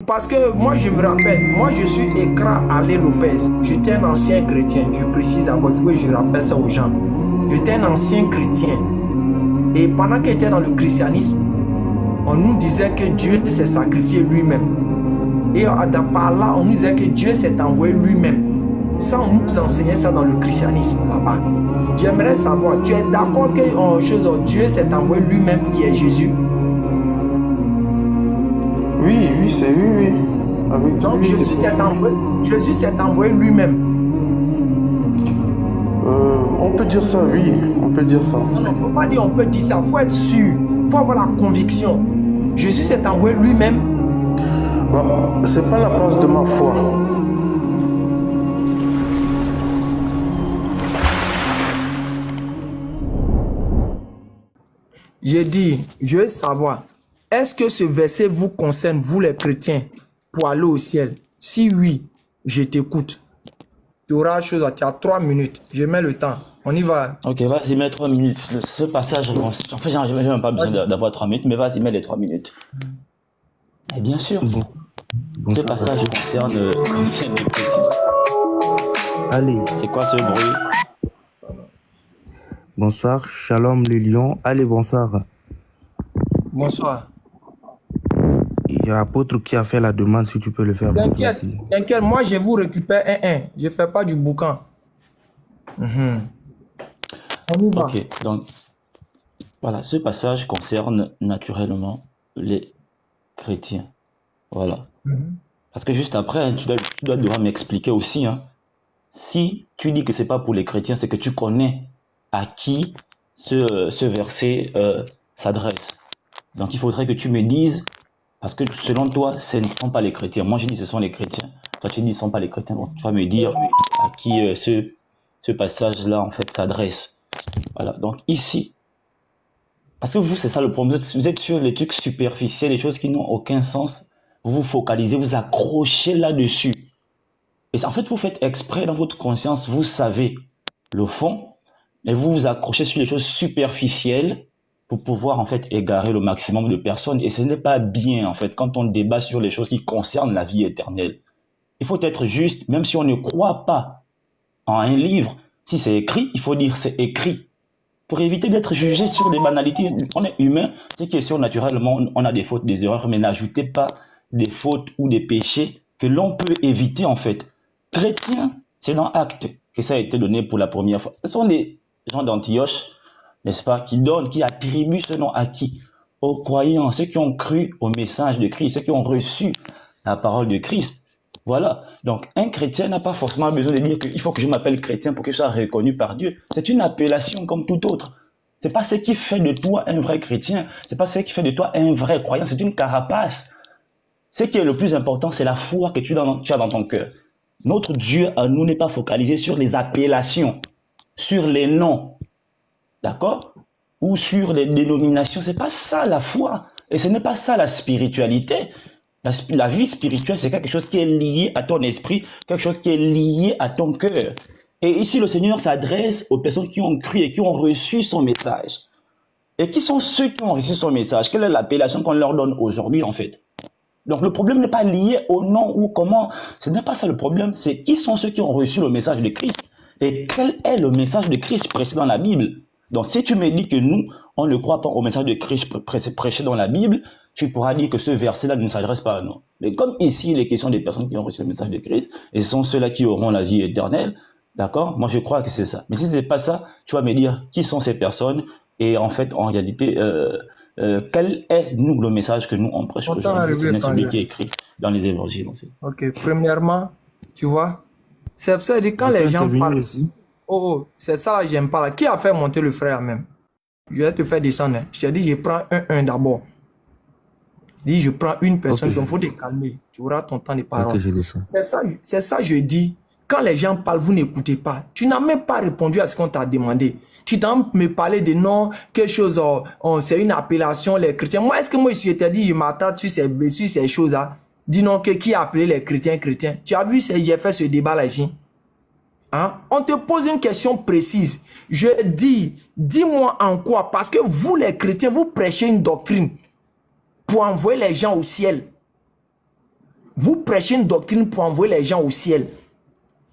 Parce que moi, je me rappelle, moi, je suis Ekra Ale Lopez. J'étais un ancien chrétien. Je précise d'abord, il faut que je rappelle ça aux gens. J'étais un ancien chrétien. Et pendant qu'il était dans le christianisme, on nous disait que Dieu s'est sacrifié lui-même. Et par là, on nous disait que Dieu s'est envoyé lui-même. Ça, on nous enseignait ça dans le christianisme là-bas. J'aimerais savoir, tu es d'accord que Dieu s'est envoyé lui-même, qui est Jésus? Oui, oui, c'est oui. Avec donc lui, Jésus s'est envoyé lui-même. On peut dire ça, oui, on peut dire ça. Non, faut pas dire on peut dire ça, faut être sûr, faut avoir la conviction. Jésus s'est envoyé lui-même. Bah, c'est pas la base de ma foi. J'ai dit, je veux savoir, est-ce que ce verset vous concerne, vous les chrétiens, pour aller au ciel? Si oui, je t'écoute. Tu auras chose à dire, 3 minutes, je mets le temps. On y va. Ok, vas-y, mets 3 minutes. Ce passage, en fait, j'ai même pas besoin d'avoir 3 minutes, mais vas-y, mets les 3 minutes. Et bien sûr, ce passage concerne les chrétiens. Allez. C'est quoi ce bruit? Bonsoir, shalom les lions. Allez, bonsoir. Bonsoir. Il y a l'apôtre qui a fait la demande, si tu peux le faire. T'inquiète, t'inquiète, moi je vous récupère un. Je ne fais pas du boucan. On y va. Ok, donc, voilà, ce passage concerne naturellement les chrétiens. Voilà. Parce que juste après, tu dois devoir m'expliquer aussi, hein. Si tu dis que c'est pas pour les chrétiens, c'est que tu connais à qui ce verset s'adresse. Donc il faudrait que tu me dises, parce que selon toi, ce ne sont pas les chrétiens. Moi je dis ce sont les chrétiens. Toi tu dis ce ne sont pas les chrétiens. Donc tu vas me dire à qui ce passage-là en fait s'adresse. Voilà. Donc ici, parce que vous c'est ça le problème, vous êtes sur les trucs superficiels, les choses qui n'ont aucun sens. Vous vous focalisez, vous accrochez là-dessus. Et en fait vous faites exprès dans votre conscience, vous savez le fond, mais vous vous accrochez sur les choses superficielles pour pouvoir en fait égarer le maximum de personnes. Et ce n'est pas bien en fait quand on débat sur les choses qui concernent la vie éternelle. Il faut être juste, même si on ne croit pas en un livre, si c'est écrit, il faut dire c'est écrit. Pour éviter d'être jugé sur des banalités, on est humain, c'est question naturellement, on a des fautes, des erreurs, mais n'ajoutez pas des fautes ou des péchés que l'on peut éviter en fait. Chrétien, c'est dans Actes que ça a été donné pour la première fois. Ce sont les gens d'Antioche, n'est-ce pas, qui attribuent ce nom à qui? Aux croyants, ceux qui ont cru au message de Christ, ceux qui ont reçu la parole de Christ. Voilà. Donc, un chrétien n'a pas forcément besoin de dire qu'il faut que je m'appelle chrétien pour que je sois reconnu par Dieu. C'est une appellation comme tout autre. C'est pas ce qui fait de toi un vrai chrétien. C'est pas ce qui fait de toi un vrai croyant. C'est une carapace. Ce qui est le plus important, c'est la foi que tu as dans ton cœur. Notre Dieu à nous n'est pas focalisé sur les appellations, sur les noms, d'accord? Ou sur les dénominations. C'est pas ça la foi. Et ce n'est pas ça la spiritualité. La vie spirituelle, c'est quelque chose qui est lié à ton esprit, quelque chose qui est lié à ton cœur. Et ici, le Seigneur s'adresse aux personnes qui ont cru et qui ont reçu son message. Et qui sont ceux qui ont reçu son message? Quelle est l'appellation qu'on leur donne aujourd'hui, en fait? Donc, le problème n'est pas lié au nom ou comment. Ce n'est pas ça le problème. C'est qui sont ceux qui ont reçu le message de Christ? Et quel est le message de Christ prêché dans la Bible? Donc, si tu me dis que nous, on ne croit pas au message de Christ prêché dans la Bible, tu pourras dire que ce verset-là ne s'adresse pas à nous. Mais comme ici, il est question des personnes qui ont reçu le message de Christ, et ce sont ceux-là qui auront la vie éternelle, d'accord? Moi, je crois que c'est ça. Mais si ce n'est pas ça, tu vas me dire qui sont ces personnes, et en fait, en réalité, quel est, nous, le message que nous, on prêche aujourd'hui? C'est celui qui est écrit dans les évangiles, en fait. Ok, premièrement, tu vois, c'est pour ça que quand les gens parlent ici, c'est ça là, j'aime pas là. Qui a fait monter le frère même? Je vais te faire descendre. Hein. Je t'ai dit, je prends un d'abord. Dis, je prends une personne, donc il faut te calmer. Tu auras ton temps de parole. C'est ça, je dis. Quand les gens parlent, vous n'écoutez pas. Tu n'as même pas répondu à ce qu'on t'a demandé. Tu t'as me parlé de non, quelque chose, c'est une appellation, les chrétiens. Moi, est-ce que moi, je t'ai dit, je m'attends sur ces choses-là? Dis non, qui a appelé les chrétiens chrétiens? Tu as vu, j'ai fait ce débat-là ici. Hein? On te pose une question précise. Je dis, dis-moi en quoi? Parce que vous, les chrétiens, vous prêchez une doctrine pour envoyer les gens au ciel. Vous prêchez une doctrine pour envoyer les gens au ciel.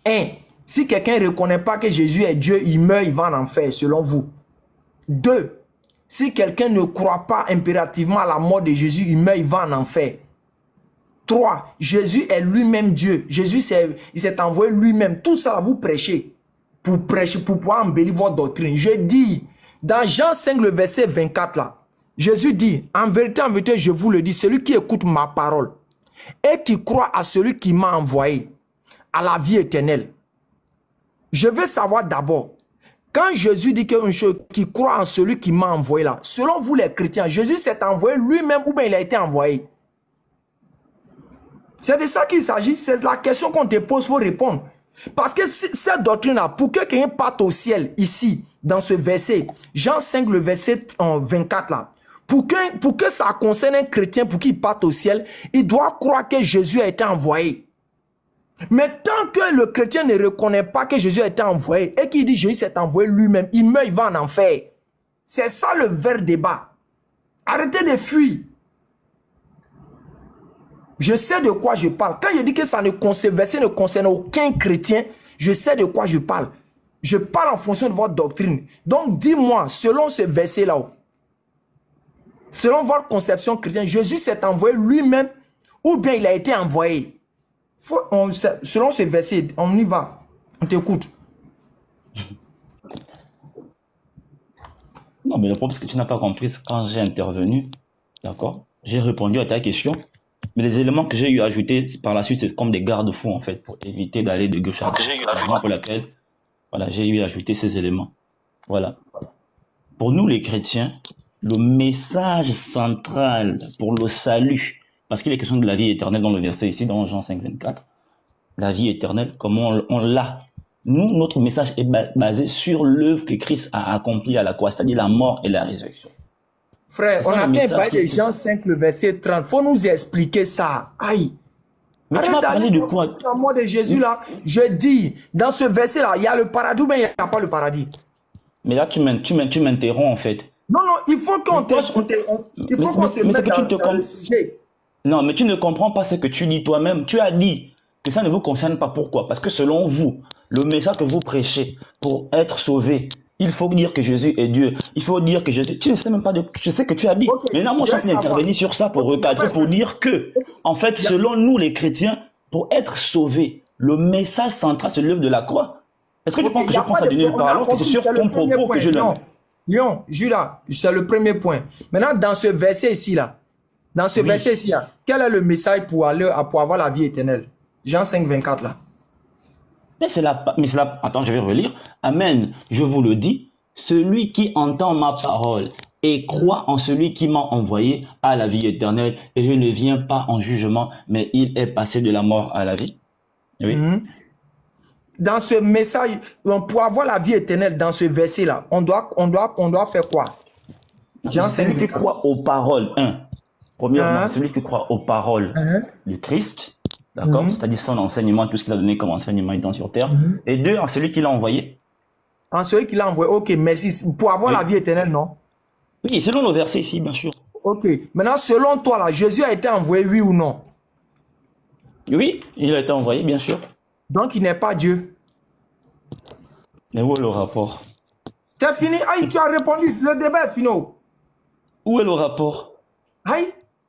1. Si quelqu'un ne reconnaît pas que Jésus est Dieu, il meurt, il va en enfer, selon vous. 2. Si quelqu'un ne croit pas impérativement à la mort de Jésus, il meurt, il va en enfer. 3. Jésus est lui-même Dieu. Jésus, il s'est envoyé lui-même. Tout ça, vous prêchez. Pour pouvoir embellir votre doctrine. Je dis, dans Jean 5, le verset 24, là, Jésus dit, en vérité, je vous le dis, celui qui écoute ma parole et qui croit à celui qui m'a envoyé, à la vie éternelle. Je veux savoir d'abord, quand Jésus dit quelque chose, qui croit en celui qui m'a envoyé là, selon vous les chrétiens, Jésus s'est envoyé lui-même ou bien il a été envoyé? C'est de ça qu'il s'agit, c'est la question qu'on te pose, il faut répondre. Parce que cette doctrine-là, pour que quelqu'un parte au ciel, ici, dans ce verset, Jean 5, le verset 24 là, pour que ça concerne un chrétien, pour qu'il parte au ciel, il doit croire que Jésus a été envoyé. Mais tant que le chrétien ne reconnaît pas que Jésus a été envoyé et qu'il dit Jésus s'est envoyé lui-même, il meurt, il va en enfer. C'est ça le vrai débat. Arrêtez de fuir. Je sais de quoi je parle. Quand je dis que verset ne concerne aucun chrétien, je sais de quoi je parle. Je parle en fonction de votre doctrine. Donc dis-moi, selon ce verset-là, selon votre conception chrétienne, Jésus s'est envoyé lui-même ou bien il a été envoyé? Selon ce verset, on y va. On t'écoute. Non, mais le problème, c'est que tu n'as pas compris quand j'ai intervenu. D'accord? J'ai répondu à ta question. Mais les éléments que j'ai eu à ajouter par la suite, c'est comme des garde-fous, en fait, pour éviter d'aller de gauche à droite. C'est la raison pour laquelle, voilà, j'ai eu à ajouter ces éléments. Voilà. Pour nous, les chrétiens, le message central pour le salut, parce qu'il est question de la vie éternelle dans le verset ici, dans Jean 5, 24, la vie éternelle, comment on l'a. Nous, notre message est basé sur l'œuvre que Christ a accomplie à la croix, c'est-à-dire la mort et la résurrection. Frère, on a bien parlé de Jean 5, le verset 30. Il faut nous expliquer ça. Aïe. Mais tu vas parler de quoi? La mort de Jésus, là, je dis, dans ce verset-là, il y a le paradis, mais il n'y a pas le paradis. Mais là, tu m'interromps, en fait. Non, il faut qu'on se mette dans le sujet. Non, mais tu ne comprends pas ce que tu dis toi-même. Tu as dit que ça ne vous concerne pas. Pourquoi? Parce que selon vous, le message que vous prêchez pour être sauvé, il faut dire que Jésus est Dieu. Il faut dire que Jésus... Tu ne sais même pas de... Je sais que tu as dit. Okay, maintenant, moi, je suis intervenu sur ça pour recadrer, pour dire que, en fait, selon nous, les chrétiens, pour être sauvés, le message central, c'est l'œuvre de la croix. Est-ce que tu penses que je pense à donner une parole que c'est sur ton propos que je le mets? Non, Jules, c'est le premier point. Maintenant, dans ce verset ici, là, quel est le message pour avoir la vie éternelle? Jean 5, 24, là. Mais c'est là, attends, je vais relire. Amen, je vous le dis, celui qui entend ma parole et croit en celui qui m'a envoyé a la vie éternelle, et je ne viens pas en jugement, mais il est passé de la mort à la vie. Oui. Dans ce message, pour avoir la vie éternelle, dans ce verset-là, on doit faire quoi? Jean 5, celui qui croit aux paroles, premièrement, celui qui croit aux paroles du Christ, d'accord, c'est-à-dire son enseignement, tout ce qu'il a donné comme enseignement étant sur terre, et 2, en celui qui l'a envoyé. En celui qui l'a envoyé, ok, merci. Pour avoir la vie éternelle, non? Oui, selon le verset ici, bien sûr. Ok, maintenant, selon toi, là, Jésus a été envoyé, oui ou non? Oui, il a été envoyé, bien sûr. Donc, il n'est pas Dieu. Mais où est le rapport? C'est fini. Aïe, tu as répondu. Le débat est fini. Où est le rapport? Aïe.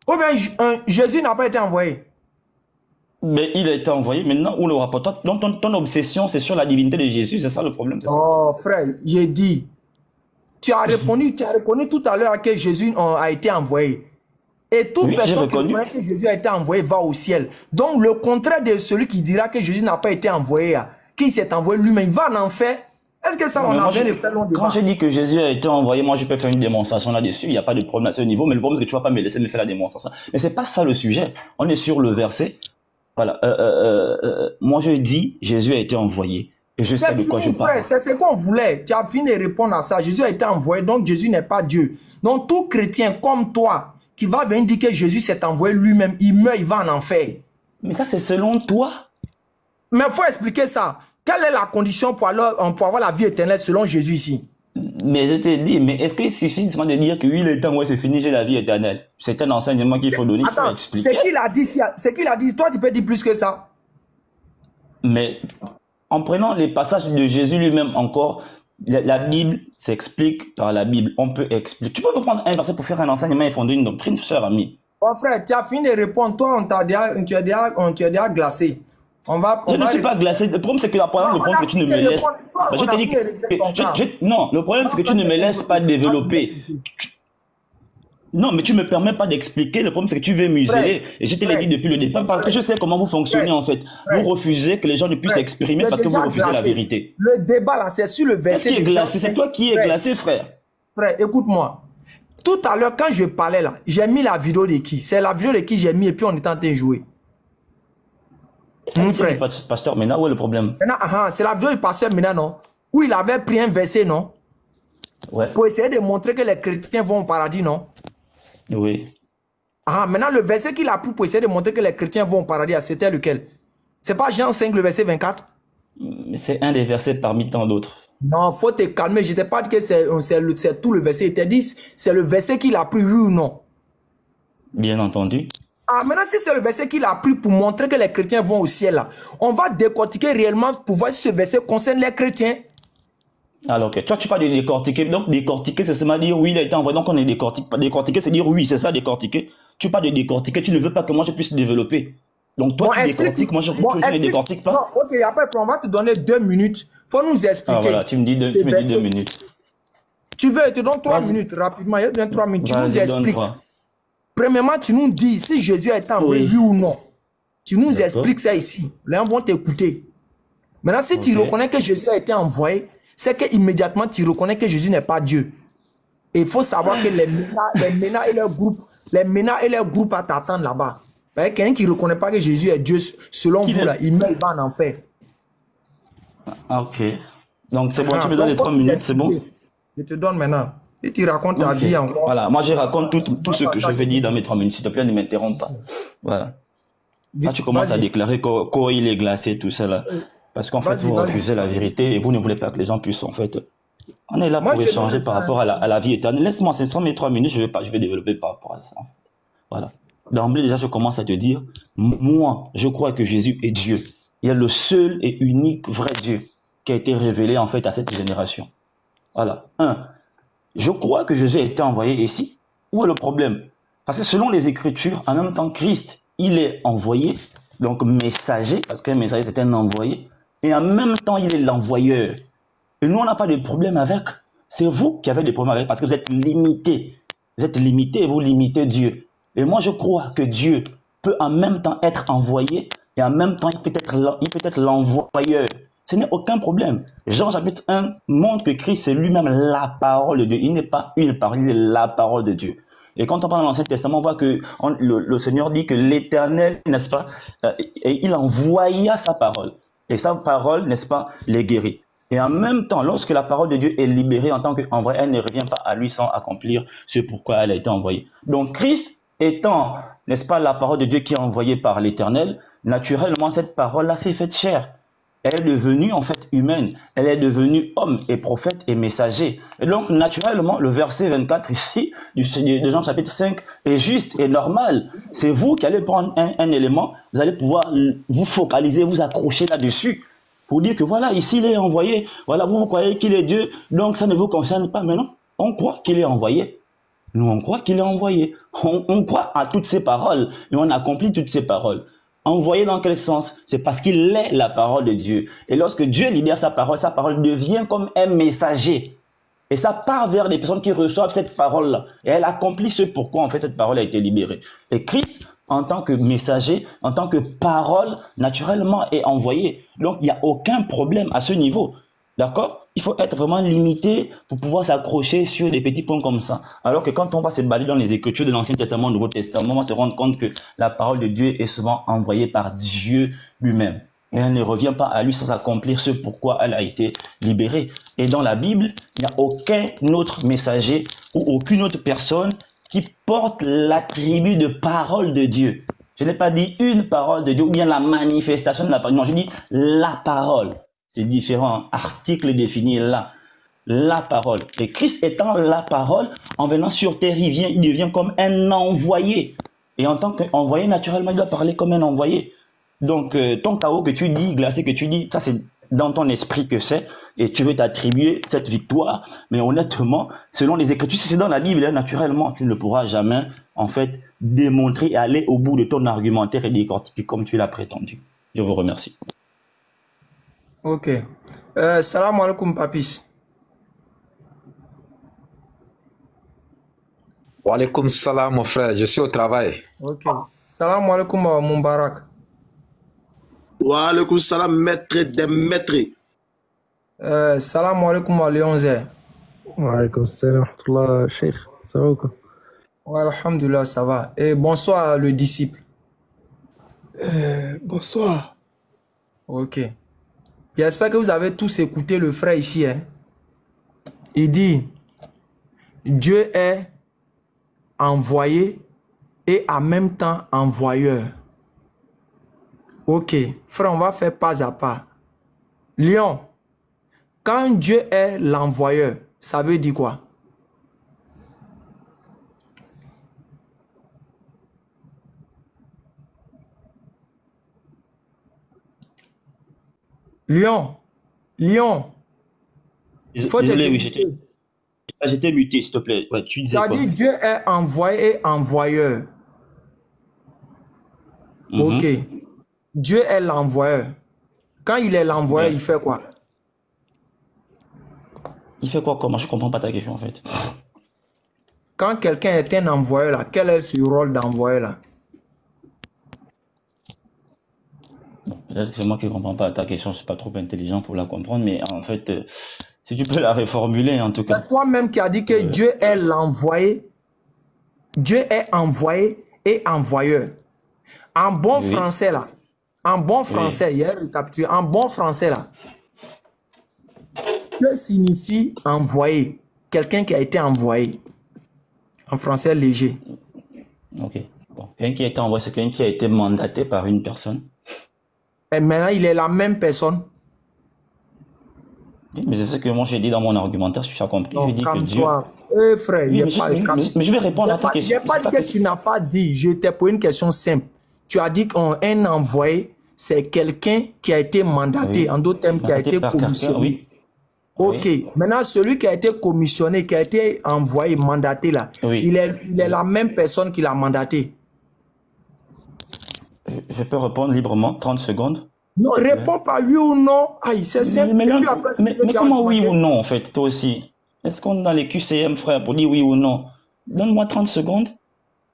Ou bien Jésus n'a pas été envoyé. Mais il a été envoyé. Maintenant, où le rapport? Ton obsession, c'est sur la divinité de Jésus. C'est ça le problème. Oh, frère, j'ai dit. Tu as répondu tout à l'heure que Jésus a été envoyé. Et toute personne qui reconnaît que Jésus a été envoyé va au ciel. Donc, le contraire de celui qui dira que Jésus n'a pas été envoyé, qui s'est envoyé lui-même, il va en enfer. Est-ce que ça, on a bien fait long débat? Quand j'ai dit que Jésus a été envoyé, moi, je peux faire une démonstration là-dessus. Il n'y a pas de problème à ce niveau. Mais le problème, c'est que tu ne vas pas me laisser me faire la démonstration. Mais ce n'est pas ça le sujet. On est sur le verset. Voilà. Moi, je dis, Jésus a été envoyé. Et je sais de quoi je parle. C'est ce qu'on voulait. Tu as fini de répondre à ça. Jésus a été envoyé, donc Jésus n'est pas Dieu. Donc, tout chrétien comme toi, qui va venir dire que Jésus s'est envoyé lui-même, il meurt, il va en enfer. Mais ça, c'est selon toi. Mais il faut expliquer ça. Quelle est la condition pour avoir la vie éternelle selon Jésus ici? Mais je te dis, mais est-ce qu'il suffit seulement de dire que oui, le temps où c'est fini, j'ai la vie éternelle? C'est un enseignement qu'il faut donner, il faut expliquer. C'est qu'il a dit, c'est qu'il a dit, toi tu peux dire plus que ça. Mais en prenant les passages de Jésus lui-même encore, la Bible s'explique par la Bible. On peut expliquer. Tu peux pas prendre un verset pour faire un enseignement et fonder une doctrine, cher ami. Oh frère, tu as fini de répondre. Toi, tu es déjà glacé. Je ne suis pas glacé. Le problème, c'est que le problème, c'est que tu ne me laisses. Je te dis que. Non, le problème, c'est que tu ne me laisses pas développer. Non, mais tu ne me permets pas d'expliquer. Le problème, c'est que tu veux museler. Et je te l'ai dit depuis le départ parce que je sais comment vous fonctionnez en fait. Vous refusez que les gens ne puissent s'exprimer parce que vous refusez la vérité. Le débat là, c'est sur le verset. Qui est glacé? C'est toi qui es glacé, frère. Frère, écoute-moi. Tout à l'heure, quand je parlais là, j'ai mis la vidéo de qui? C'est la vidéo de qui j'ai mis et puis on est en train de jouer. Mon frère. Pasteur Mena, où est le problème? C'est la vidéo du pasteur Mena, non? Où il avait pris un verset, non? Ouais. Pour essayer de montrer que les chrétiens vont au paradis, non? Oui. Maintenant, le verset qu'il a pris pour essayer de montrer que les chrétiens vont au paradis, c'était lequel? C'est pas Jean 5, le verset 24? C'est un des versets parmi tant d'autres. Non, faut te calmer. Je t'ai pas dit que c'est tout le verset. Il t'a dit c'est le verset qu'il a pris, oui ou non? Bien entendu. Maintenant, si c'est le verset qu'il a pris pour montrer que les chrétiens vont au ciel, là, on va décortiquer réellement pour voir si ce verset concerne les chrétiens. Alors, ok. Toi, tu parles de décortiquer. Donc, décortiquer, c'est seulement dire oui, il a été envoyé. Donc, on est décortiqué. Décortiquer, c'est dire oui, c'est ça, décortiquer. Tu parles de décortiquer, tu ne veux pas que moi je puisse développer. Donc, toi, tu décortiques, moi, je ne décortique pas. Non, ok, après, on va te donner 2 minutes. Faut nous expliquer. Ah, voilà, tu me dis 2 minutes. Tu veux, je te donne 3 minutes, rapidement. Je te donne 3 minutes. Tu nous expliques. Premièrement, tu nous dis si Jésus a été envoyé, oui ou non. Tu nous expliques ça ici. Les gens vont t'écouter. Maintenant, si tu reconnais que Jésus a été envoyé, c'est qu'immédiatement, tu reconnais que Jésus n'est pas Dieu. Et il faut savoir que les MENA et leur groupe à t'attendre là-bas. Quelqu'un qui ne reconnaît pas que Jésus est Dieu, selon vous, là, il va en enfer. Ok. Donc, c'est bon, tu me donnes les 3 minutes, c'est bon? Je te donne maintenant. Et tu racontes ta vie encore. Voilà, moi je raconte tout ce que je vais dire dans mes 3 minutes. S'il te plaît, ne m'interromps pas. Voilà. Là, tu commences à déclarer qu'il est glacé, tout ça là. Parce qu'en fait, vous refusez la vérité et vous ne voulez pas que les gens puissent, en fait. On est là pour échanger par rapport à la vie éternelle. Laisse-moi, ce sont mes 3 minutes, je vais développer par rapport à ça. Voilà. D'emblée, déjà, je commence à te dire, moi, je crois que Jésus est Dieu. Il y a le seul et unique vrai Dieu qui a été révélé, en fait, à cette génération. Voilà. Je crois que Jésus a été envoyé ici. Où est le problème? Parce que selon les Écritures, en même temps, Christ, il est envoyé, donc messager, parce qu'un messager, c'est un envoyé, et en même temps, il est l'envoyeur. Et nous, on n'a pas de problème avec. C'est vous qui avez des problèmes avec, parce que vous êtes limité. Vous êtes limité et vous limitez Dieu. Et moi, je crois que Dieu peut en même temps être envoyé, et en même temps, il peut être l'envoyeur. Ce n'est aucun problème. Jean chapitre 1 montre que Christ c'est lui-même la parole de Dieu. Il n'est pas une parole, il est la parole de Dieu. Et quand on parle dans l'Ancien Testament, on voit que le Seigneur dit que l'Éternel, n'est-ce pas, il envoya sa parole. Et sa parole, n'est-ce pas, les guérit. Et en même temps, lorsque la parole de Dieu est libérée en tant qu'envoyée, elle ne revient pas à lui sans accomplir ce pourquoi elle a été envoyée. Donc Christ étant, n'est-ce pas, la parole de Dieu qui est envoyée par l'Éternel, naturellement, cette parole-là s'est faite chair. Elle est devenue en fait humaine, elle est devenue homme et prophète et messager. Et donc naturellement, le verset 24 ici, de Jean chapitre 5, est juste et normal. C'est vous qui allez prendre un élément, vous allez pouvoir vous focaliser, vous accrocher là-dessus, pour dire que voilà, ici il est envoyé, voilà, vous croyez qu'il est Dieu, donc ça ne vous concerne pas. Mais non, on croit qu'il est envoyé. Nous, on croit qu'il est envoyé. On croit à toutes ces paroles et on accomplit toutes ces paroles. Envoyé dans quel sens? C'est parce qu'il est la parole de Dieu. Et lorsque Dieu libère sa parole devient comme un messager. Et ça part vers les personnes qui reçoivent cette parole-là. Et elle accomplit ce pourquoi en fait cette parole a été libérée. Et Christ, en tant que messager, en tant que parole, naturellement est envoyé. Donc il n'y a aucun problème à ce niveau. D'accord? Il faut être vraiment limité pour pouvoir s'accrocher sur des petits points comme ça. Alors que quand on va se balader dans les Écritures de l'Ancien Testament, Nouveau Testament, on va se rendre compte que la parole de Dieu est souvent envoyée par Dieu lui-même. Et elle ne revient pas à lui sans accomplir ce pourquoi elle a été libérée. Et dans la Bible, il n'y a aucun autre messager ou aucune autre personne qui porte l'attribut de parole de Dieu. Je n'ai pas dit une parole de Dieu ou bien la manifestation de la parole. Non, je dis la parole. C'est différent. Article défini là. la parole. Et Christ étant la parole, en venant sur terre, il devient comme un envoyé. Et en tant qu'envoyé, naturellement, il doit parler comme un envoyé. Donc, ton chaos que tu dis, glacé que tu dis, ça c'est dans ton esprit que c'est, et tu veux t'attribuer cette victoire. Mais honnêtement, selon les Écritures, si c'est dans la Bible, là, naturellement, tu ne pourras jamais, en fait, démontrer et aller au bout de ton argumentaire et décortiquer comme tu l'as prétendu. Je vous remercie. Ok. Salam alaikum, papis. Wa alaikum salam, mon frère, je suis au travail. Ok. Salam alaikum, Moubarak. Wa alaikum salam, maître des maîtres. Salam alaikum, Léonze. Wa alaikum salam, Cheikh. Ça va ou quoi? Ouais, alhamdoulilah, ça va. Et bonsoir, le disciple. Bonsoir. Ok. J'espère que vous avez tous écouté le frère ici. Hein. Il dit, Dieu est envoyé et en même temps envoyeur. Ok, frère, on va faire pas à pas. Lion, quand Dieu est l'envoyeur, ça veut dire quoi? Lion, il faut Désolé, oui, j'étais muté, s'il te plaît. Ouais, tu disais ça quoi? dit Dieu est envoyé et envoyeur. Ok. Dieu est l'envoyeur. Quand il est l'envoyeur, il fait quoi? Il fait quoi? Comment? Je comprends pas ta question, en fait. Quand quelqu'un est un envoyeur, là, quel est ce rôle d'envoyeur, là? Peut-être que c'est moi qui ne comprends pas ta question, je ne suis pas trop intelligent pour la comprendre, mais en fait, si tu peux la reformuler en tout cas. C'est toi-même qui as dit que Dieu est l'envoyé. Dieu est envoyé et envoyeur. En bon français là, en bon français, hier récapitulé, en bon français là, que signifie envoyer? Quelqu'un qui a été envoyé. En français léger. Ok. Bon. Quelqu'un qui a été envoyé, c'est quelqu'un qui a été mandaté par une personne. Et maintenant, il est la même personne. Oui, mais c'est ce que moi j'ai dit dans mon argumentaire, si tu as compris. Je dis que Dieu... frère, oui, mais je vais répondre à ta question. Je n'ai pas dit que tu n'as pas dit. Je t'ai posé une question simple. Tu as dit qu'un envoyé, c'est quelqu'un qui a été mandaté, en d'autres termes, qui a été commissionné. Oui. Ok. Oui. Maintenant, celui qui a été commissionné, qui a été envoyé, mandaté là, il est la même personne qui l'a mandaté. Je peux répondre librement, 30 secondes. Non, réponds pas oui ou non. Aïe, c'est simple. Mais comment oui ou non, en fait, toi aussi? Est-ce qu'on est dans les QCM, frère, pour dire oui ou non? Donne-moi 30 secondes.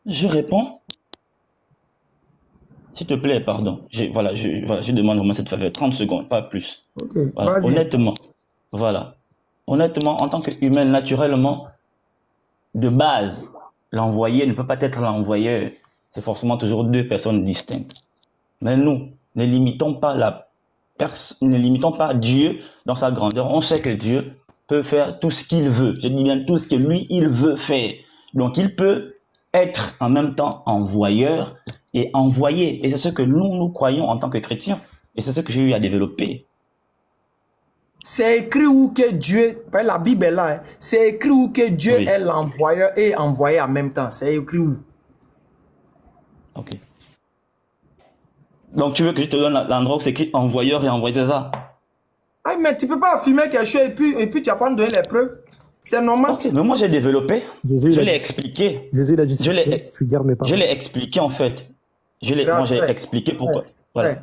Je réponds. S'il te plaît, pardon. Je demande vraiment cette faveur. 30 secondes, pas plus. Okay, voilà. Honnêtement, voilà. Honnêtement, en tant qu'humain, naturellement, de base, l'envoyé ne peut pas être l'envoyeur. C'est forcément toujours deux personnes distinctes. Mais nous, ne limitons pas Dieu dans sa grandeur. On sait que Dieu peut faire tout ce qu'il veut. Je dis bien tout ce que lui, il veut faire. Donc, il peut être en même temps envoyeur et envoyé. Et c'est ce que nous croyons en tant que chrétiens. Et c'est ce que j'ai eu à développer. C'est écrit où que Dieu, la Bible est là, c'est écrit où que Dieu est l'envoyeur et envoyé en même temps. C'est écrit où? Ok. Donc tu veux que je te donne l'endroit où c'est écrit envoyeur et envoyé, c'est ça? Ah, mais tu peux pas affirmer quelque chose et puis tu vas pas nous donner les preuves. C'est normal. Ok, mais moi j'ai développé. Je l'ai expliqué. Jésus il a dit je l'ai expliqué en fait. Moi j'ai expliqué pourquoi. Voilà.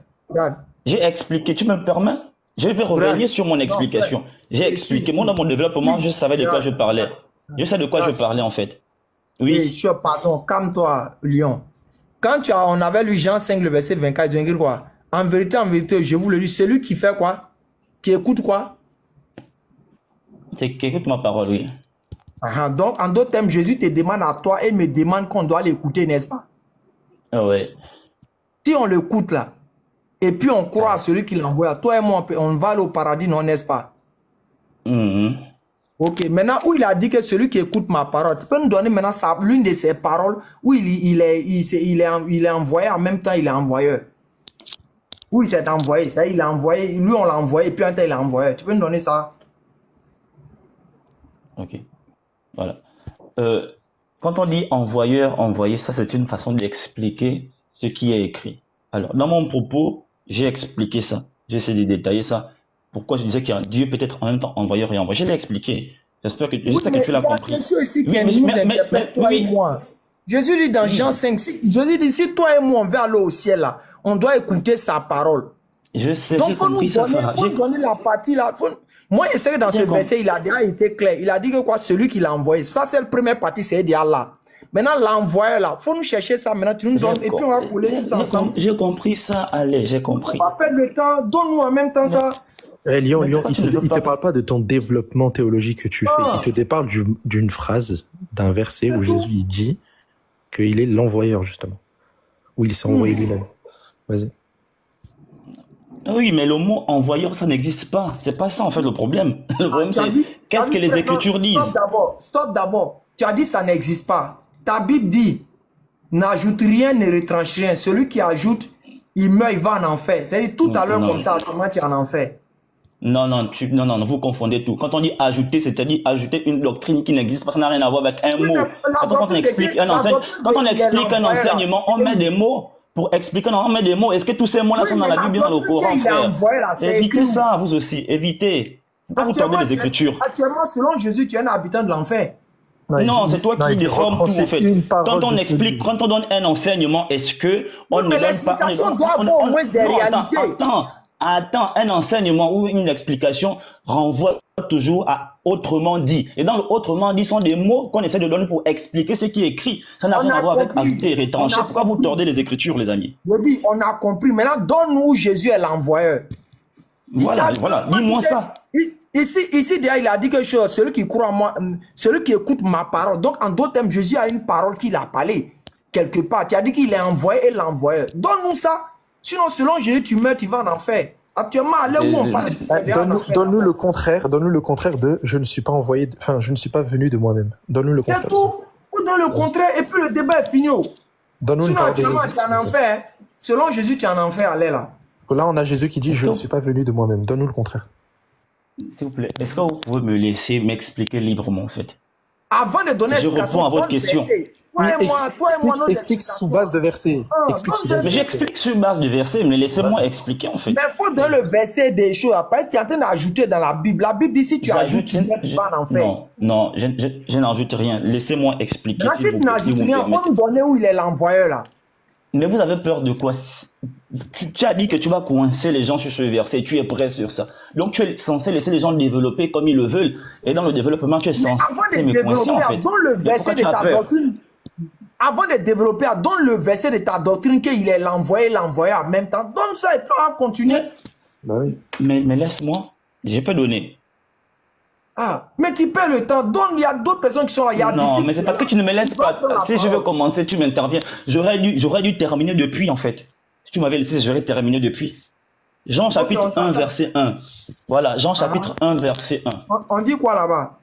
J'ai expliqué, tu me permets? Je vais revenir sur mon explication. J'ai expliqué. Moi dans mon développement, je savais de quoi je parlais. Je sais de quoi je parlais en fait. Oui. Pardon, calme-toi, Lion. Quand on avait lu Jean 5, le verset 24, il dit quoi? En vérité, je vous le dis, celui qui fait quoi? Qui écoute quoi? C'est qui écoute ma parole, oui. Donc, en d'autres termes, Jésus te demande à toi et me demande qu'on doit l'écouter, n'est-ce pas? Oui. Si on l'écoute là, et puis on croit à celui qui l'envoie, toi et moi, on va aller au paradis, non, n'est-ce pas? Ok, maintenant où il a dit que celui qui écoute ma parole, tu peux nous donner maintenant l'une de ses paroles où il est envoyé, en même temps il est envoyeur. Où il s'est envoyé, ça il est envoyé, lui on l'a envoyé, et puis un temps il est envoyé. Tu peux nous donner ça? Ok, voilà. Quand on dit envoyeur, envoyé, ça c'est une façon d'expliquer ce qui est écrit. Alors, dans mon propos, j'ai expliqué ça. J'ai essayé de détailler ça. Pourquoi je disais qu'il y a Dieu peut être en même temps envoyeur et envoyé. Je l'ai expliqué. J'espère que, j'espère que tu l'as compris. Jésus dit dans Jean 5, Jésus dit, si toi et moi on veut aller au ciel, là, on doit écouter sa parole. Je sais, donc, il faut nous donner la partie là. Moi, je sais que dans ce verset, il a déjà été clair. Il a dit que quoi, celui qui l'a envoyé, ça c'est la première partie, c'est dit Allah. Maintenant, l'envoyeur là, il faut nous chercher ça. Maintenant, tu nous donnes et puis on va couler tous ensemble. J'ai compris ça, allez, j'ai compris. On va perdre le temps, donne-nous en même temps ça. Lyon, il te parle pas de ton développement théologique que tu fais. Il te parle d'une phrase, d'un verset où Jésus il dit qu'il est l'envoyeur, justement. Où il s'est envoyé lui-même. Vas-y. Oui, mais le mot envoyeur, ça n'existe pas. C'est pas ça, en fait, le problème. Le problème, c'est qu'est-ce que les Écritures disent. Stop d'abord. Tu as dit ça n'existe pas. Ta Bible dit, n'ajoute rien, ne retranche rien. Celui qui ajoute, il meurt, il va en enfer. C'est-à-dire tout à l'heure comme ça, autrement tu es en enfer. Non, vous confondez tout. Quand on dit ajouter, c'est-à-dire ajouter une doctrine qui n'existe pas, ça n'a rien à voir avec un mot. Quand on explique un enseignement, on met des mots pour expliquer, on met des mots. Est-ce que tous ces mots-là sont dans la Bible, dans le Coran, frère? Évitez ça, vous aussi, évitez. Pourquoi vous tordez les Écritures? Actuellement, selon Jésus, tu es un habitant de l'enfer. Non, c'est toi qui déformes tout, en fait. Quand on explique, quand on donne un enseignement, est-ce que on ne donne pas... l'explication doit avoir au moins des réalités. Attends, un enseignement ou une explication renvoie toujours à autrement dit. Et dans le autrement dit sont des mots qu'on essaie de donner pour expliquer ce qui est écrit. Ça n'a rien à voir avec ajouter et retrancher. Pourquoi vous tordez les Écritures, les amis? Je dis, on a compris. Maintenant, donne-nous Jésus est l'envoyeur. Voilà, dis-moi ça. Ici, déjà, il a dit quelque chose. Celui qui croit en moi, celui qui écoute ma parole. Donc, en d'autres termes, Jésus a une parole qu'il a parlé quelque part. Tu as dit qu'il est envoyé et l'envoyeur. Donne-nous ça. Sinon, selon Jésus, tu meurs, tu vas en enfer. Actuellement, à l'heure où on parle, donne-nous le contraire. Donne-nous le contraire de je ne suis pas envoyé, enfin, je ne suis pas venu de moi-même. Donne-nous le contraire. C'est tout. Ou donne le contraire et puis le débat est fini. Donne-nous sinon, actuellement, tu es en enfer. Selon Jésus, tu es en enfer. Allez là. Là, on a Jésus qui dit je ne suis pas venu de moi-même. Donne-nous le contraire. S'il vous plaît, est-ce que vous pouvez me laisser m'expliquer librement, en fait? Avant de donner explication, à votre question. Explique sous base de verset. Mais j'explique sur base de verset, mais laissez-moi expliquer en fait. Mais il faut donner le verset des choses. Après, tu es en train d'ajouter dans la Bible. La Bible dit si tu ajoutes, tu vas en enfer. Non, je n'ajoute rien. Laissez-moi expliquer. Si tu n'ajoutes rien, il faut nous donner où il est l'envoyeur là. Mais vous avez peur de quoi? Tu as dit que tu vas coincer les gens sur ce verset, tu es prêt sur ça. Donc tu es censé laisser les gens développer comme ils le veulent. Et dans le développement, tu es censé me coincer en fait. Dans le verset de ta doctrine, avant de développer, donne le verset de ta doctrine qu'il est l'envoyé en même temps. Donne ça et puis on va continuer. Mais laisse-moi, je peux donner. Ah, mais tu perds le temps. Donne, il y a d'autres personnes qui sont là. Non, mais c'est parce que tu ne me laisses pas. Si je veux commencer, tu m'interviens. J'aurais dû terminer depuis, en fait. Si tu m'avais laissé, j'aurais terminé depuis. Jean chapitre 1, verset 1. Voilà, Jean chapitre 1, verset 1. On dit quoi là-bas?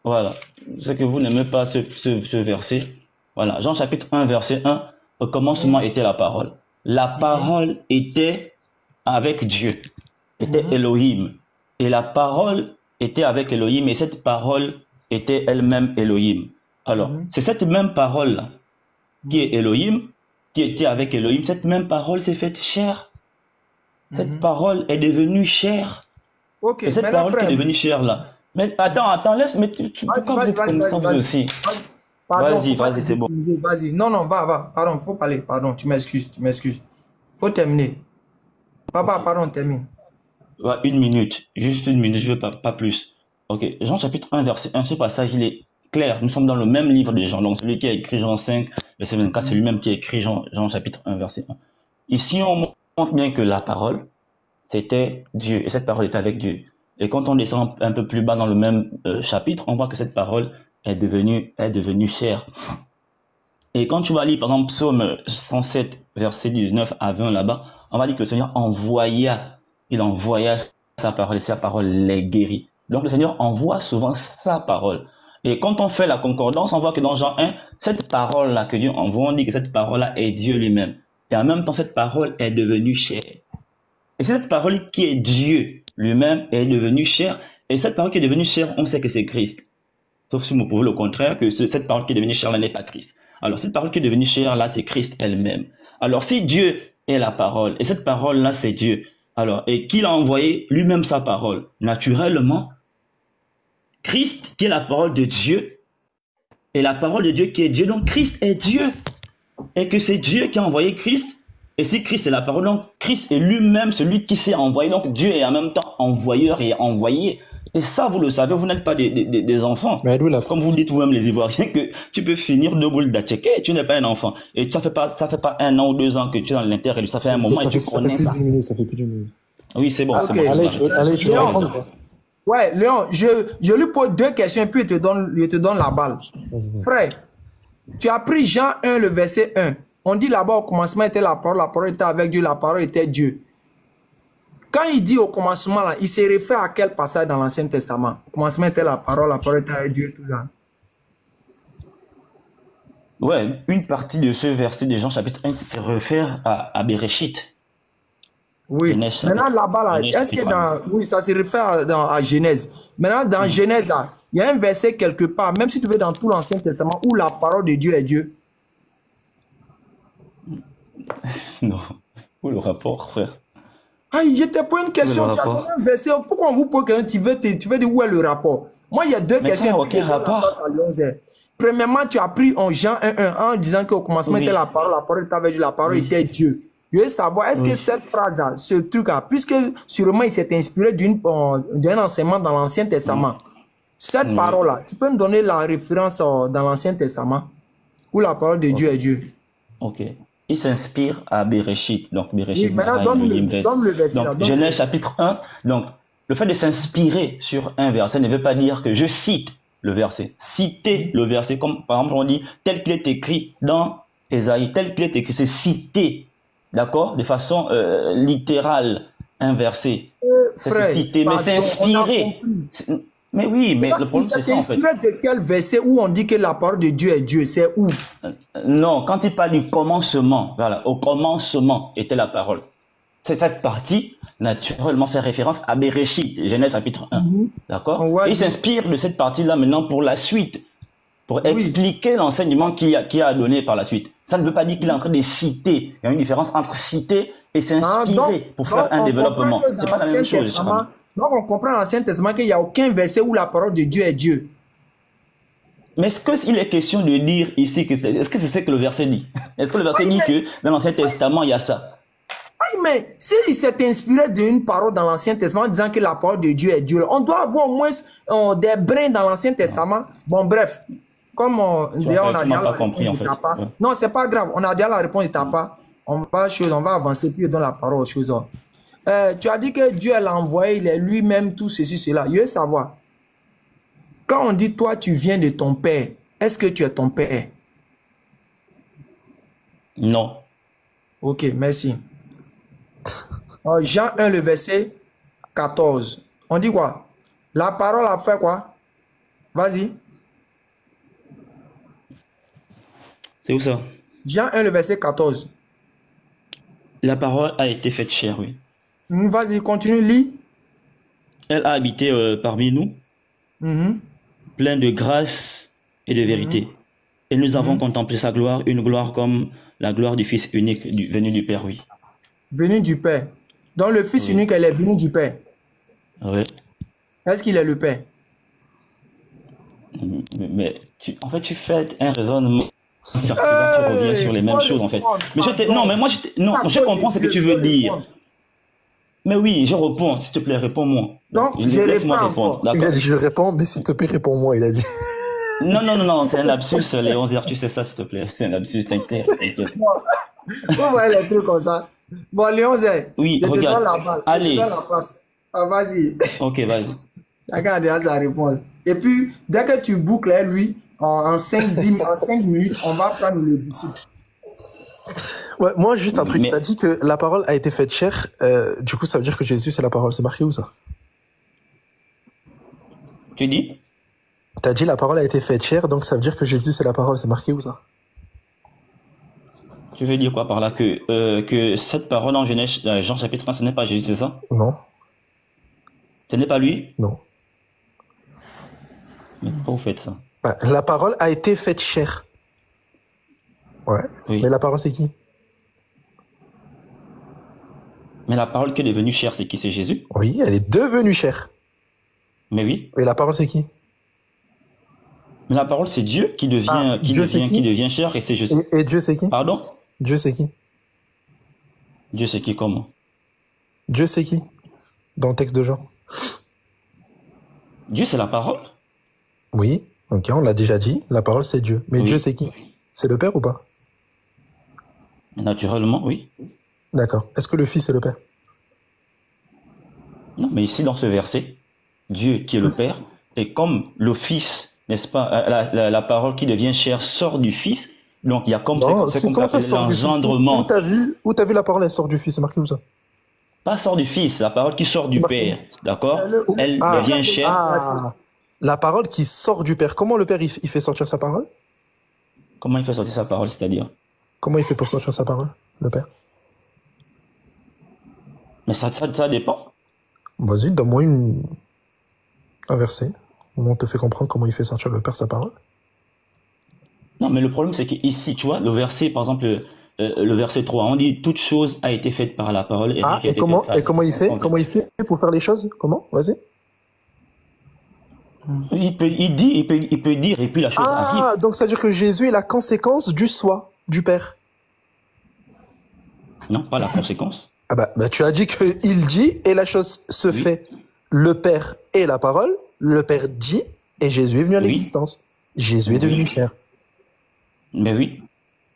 Voilà. Je sais que vous n'aimez pas ce verset. Voilà, Jean chapitre 1, verset 1. Au commencement était la parole. La parole était avec Dieu. Était Elohim. Et la parole était avec Elohim, et cette parole était elle-même Elohim. Alors, c'est cette même parole-là, qui est Elohim, qui était avec Elohim, cette même parole s'est faite chair. Cette parole est devenue chair. Okay, et cette parole frère, qui est devenue chair, là. Mais attends, laisse, mais pourquoi vous êtes comme ça, vous aussi? Vas-y, c'est bon. Vas-y, non, va, pardon, faut parler, pardon, tu m'excuses. Faut terminer. Papa, pardon, termine. Ouais, 1 minute, juste 1 minute, je veux pas plus. Ok, Jean chapitre 1, verset 1, ce passage, il est clair. Nous sommes dans le même livre de Jean. Donc, celui qui a écrit Jean 5, verset 24, c'est lui-même qui a écrit Jean chapitre 1, verset 1. Ici, on montre bien que la parole, c'était Dieu. Et cette parole était avec Dieu. Et quand on descend un peu plus bas dans le même chapitre, on voit que cette parole est devenue chair. Et quand tu vas lire, par exemple, Psaume 107, verset 19 à 20, là-bas, on va dire que le Seigneur il envoya sa parole et sa parole les guérit. Donc le Seigneur envoie souvent sa parole. Et quand on fait la concordance, on voit que dans Jean 1, cette parole-là que Dieu envoie, on dit que cette parole-là est Dieu lui-même. Et en même temps, cette parole est devenue chair. Et cette parole qui est Dieu lui-même est devenue chair. Et cette parole qui est devenue chair, on sait que c'est Christ. Sauf si vous prouvez le contraire, que cette parole qui est devenue chair là n'est pas Christ. Alors, cette parole qui est devenue chair là, c'est Christ elle-même. Alors, si Dieu est la parole, et cette parole là, c'est Dieu, alors, et qu'il a envoyé lui-même sa parole, naturellement, Christ, qui est la parole de Dieu, et la parole de Dieu qui est Dieu, donc Christ est Dieu. Et que c'est Dieu qui a envoyé Christ, et si Christ est la parole, donc Christ est lui-même celui qui s'est envoyé, donc Dieu est en même temps envoyeur et envoyé. Et ça, vous le savez, vous n'êtes pas des enfants. Mais comme vous dites vous-même les Ivoiriens, que tu peux finir deux boules d'atchéké et tu n'es pas un enfant. Et ça fait pas 1 an ou 2 ans que tu es dans l'inter, ça fait un moment et tu connais ça. Ça fait plus d'une minute. Oui, c'est bon. Okay. Bon, Allez, tu vas répondre. Ouais, Léon, je lui pose 2 questions puis il te donne la balle. Frère, tu as pris Jean 1, le verset 1. On dit là-bas au commencement était la parole était avec Dieu, la parole était Dieu. Quand il dit au commencement, là, il se réfère à quel passage dans l'Ancien Testament? Au commencement était la parole était avec Dieu, tout ça. Ouais, une partie de ce verset de Jean chapitre 1 se réfère à Bereshit. Oui, Genèse, maintenant là-bas, là, est-ce que dans... Oui, ça se réfère à Genèse. Maintenant, dans Genèse, là, il y a un verset quelque part, même si tu veux dans tout l'Ancien Testament, où la parole de Dieu est Dieu. Non, où le rapport, frère? Ah, je te pose une question, tu as donné un verset. Pourquoi on vous pose une question? Tu veux dire où est le rapport? Moi, il y a 2 questions. Quel rapport? Premièrement, tu as pris en Jean 1.1 en disant qu'au commencement était la parole était avec Dieu, la parole était Dieu. Je veux savoir, est-ce que cette phrase-là, ce truc-là, puisque sûrement il s'est inspiré d'un enseignement dans l'Ancien Testament, cette parole-là, tu peux me donner la référence dans l'Ancien Testament où la parole de Dieu est Dieu? Ok. Il s'inspire à Bereshit. Donc, Bereshit. Oui, maintenant, donne le verset. Donc, Genèse chapitre 1. Donc, le fait de s'inspirer sur un verset ne veut pas dire que je cite le verset. Citer le verset, comme par exemple, on dit tel qu'il est écrit dans Ésaïe, tel qu'il est écrit, c'est citer, d'accord, de façon littérale, un verset. C'est citer, mais c'est inspirer. Mais oui, mais le problème c'est ça en fait. De quel verset où on dit que la parole de Dieu est Dieu? C'est où? Non, quand il parle du commencement, voilà, au commencement était la parole. Cette partie, naturellement, fait référence à Bereshit, Genèse chapitre 1. D'accord? Ouais, il s'inspire de cette partie-là maintenant pour la suite, pour expliquer l'enseignement qu'il a donné par la suite. Ça ne veut pas dire qu'il est en train de citer. Il y a une différence entre citer et s'inspirer pour faire un développement. C'est pas la même chose. Donc, on comprend dans l'Ancien Testament qu'il n'y a aucun verset où la parole de Dieu est Dieu. Mais est-ce qu'il est question de dire ici, est-ce que c'est ce que le verset dit? Est-ce que le verset dit que dans l'Ancien Testament, il y a ça? Oui, mais s'il s'est inspiré d'une parole dans l'Ancien Testament en disant que la parole de Dieu est Dieu, on doit avoir au moins des brins dans l'Ancien Testament. Bon, bref, comme déjà on a déjà la réponse de ta part. Non, c'est pas grave, on a déjà la réponse de ta part. On va avancer, puis on donne la parole aux choses. Tu as dit que Dieu l'a envoyé, il est lui-même tout ceci, cela. Je veux savoir, quand on dit toi tu viens de ton père, est-ce que tu es ton père? Non. Ok, merci. Jean 1, le verset 14. On dit quoi? La parole a fait quoi? Vas-y. C'est où ça? Jean 1, le verset 14. La parole a été faite chair, oui. Vas-y, continue, lis. Elle a habité parmi nous, plein de grâce et de vérité. Et nous avons contemplé sa gloire, une gloire comme la gloire du Fils unique venu du Père, oui. Venu du Père. Donc le Fils unique, elle est venue du Père. Oui. Est-ce qu'il est le Père? Mais en fait, tu fais un raisonnement. Tu reviens sur les mêmes choses, en fait. Mais je comprends ce que tu veux dire. Mais oui, je réponds, s'il te plaît, réponds-moi. Donc, je réponds. Il a dit, je réponds, mais s'il te plaît, réponds-moi, il a dit. Non, c'est un lapsus, Léon Zer, tu sais ça, s'il te plaît. C'est un lapsus, t'inquiète. Vous voyez les trucs comme ça. Bon, Léon Zer, oui, je regarde. te donne la balle. Allez. Vas-y. Ok, vas-y. Regarde déjà sa réponse. Et puis, dès que tu boucles lui, en 5 minutes, on va prendre le disciple. Ouais, moi, juste un truc. Tu as dit que la parole a été faite chair. Du coup, ça veut dire que Jésus, c'est la parole. C'est marqué où, ça? Tu dis? Tu as dit la parole a été faite chair, donc ça veut dire que Jésus, c'est la parole. C'est marqué où, ça? Tu veux dire quoi par là? Que cette parole en Genèse, Jean chapitre 1, ce n'est pas Jésus, c'est ça? Non. Ce n'est pas lui? Non. Mais pourquoi vous faites ça? Bah, la parole a été faite chair. Ouais. Oui. Mais la parole, c'est qui? Mais la parole qui est devenue chair, c'est qui? C'est Jésus? Oui, elle est devenue chair. Mais oui. Et la parole, c'est qui? Mais la parole, c'est Dieu qui devient, qui devient chair et c'est Jésus. Et Dieu, c'est qui? Pardon? Dieu, c'est qui? Dieu, c'est qui? Comment? Dieu, c'est qui? Dans le texte de Jean. Dieu, c'est la parole? Oui, ok, on l'a déjà dit. La parole, c'est Dieu. Mais Oui. Dieu, c'est qui? C'est le Père ou pas? Naturellement, oui. D'accord. Est-ce que le Fils est le Père? Non, mais ici, dans ce verset, Dieu qui est le Père, et comme le Fils, n'est-ce pas, la parole qui devient chair sort du Fils, donc il y a comme Non, c'est comme comment ça ça sort du Fils? l'engendrement. Où t'as vu la parole, elle sort du Fils? C'est marqué où ça? Pas sort du Fils, la parole qui sort du Marqué. Père, d'accord? Elle devient chair. Ah, la parole qui sort du Père. Comment le Père, il fait sortir sa parole? Comment il fait sortir sa parole, c'est-à-dire? Comment il fait pour sortir sa parole, le Père? Mais ça dépend. Vas-y, donne-moi un verset où on te fait comprendre comment il fait sortir le Père sa parole. Non, mais le problème, c'est qu'ici, tu vois, le verset, par exemple, le verset 3, on dit « Toute chose a été faite par la parole. » Ah, et comment il fait? Comment il fait pour faire les choses? Comment? Vas-y. Il peut dire, et puis la chose arrive. Ah, donc ça veut dire que Jésus est la conséquence du soi, du Père. Non, pas la conséquence. Ah bah tu as dit qu'il dit et la chose se fait. Le Père est la parole, le Père dit et Jésus est venu à l'existence. Jésus est devenu chair. Mais oui.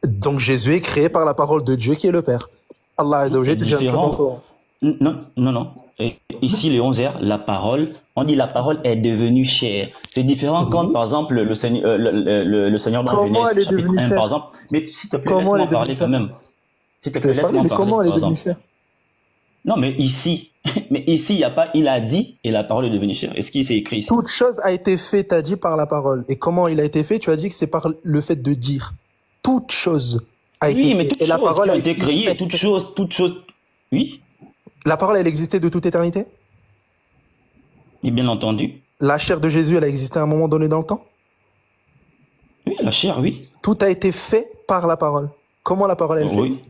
Donc Jésus est créé par la parole de Dieu qui est le Père. Allah Azza wa Jalla te dit encore. Non. Et ici, les 11 heures, la parole, on dit la parole est devenue chair. C'est différent quand, par exemple, le Seigneur dans Comment elle est devenue chair? par exemple. Mais s'il te plaît, laisse-moi parler quand même. S'il te plaît, laisse-moi parler. Mais comment elle est devenue chair? Non, mais ici, il n'y a pas, il a dit et la parole est devenue chair. Est-ce qu'il s'est écrit ici? Toute chose a été faite, t'as dit, par la parole. Et comment il a été fait? Tu as dit que c'est par le fait de dire. Toute chose a été faite. Oui, mais toute chose a été créée, toute chose, oui. La parole, elle existait de toute éternité? Et bien entendu. La chair de Jésus, elle a existé à un moment donné dans le temps? Oui, la chair, oui. Tout a été fait par la parole. Comment la parole, elle fait? Oui.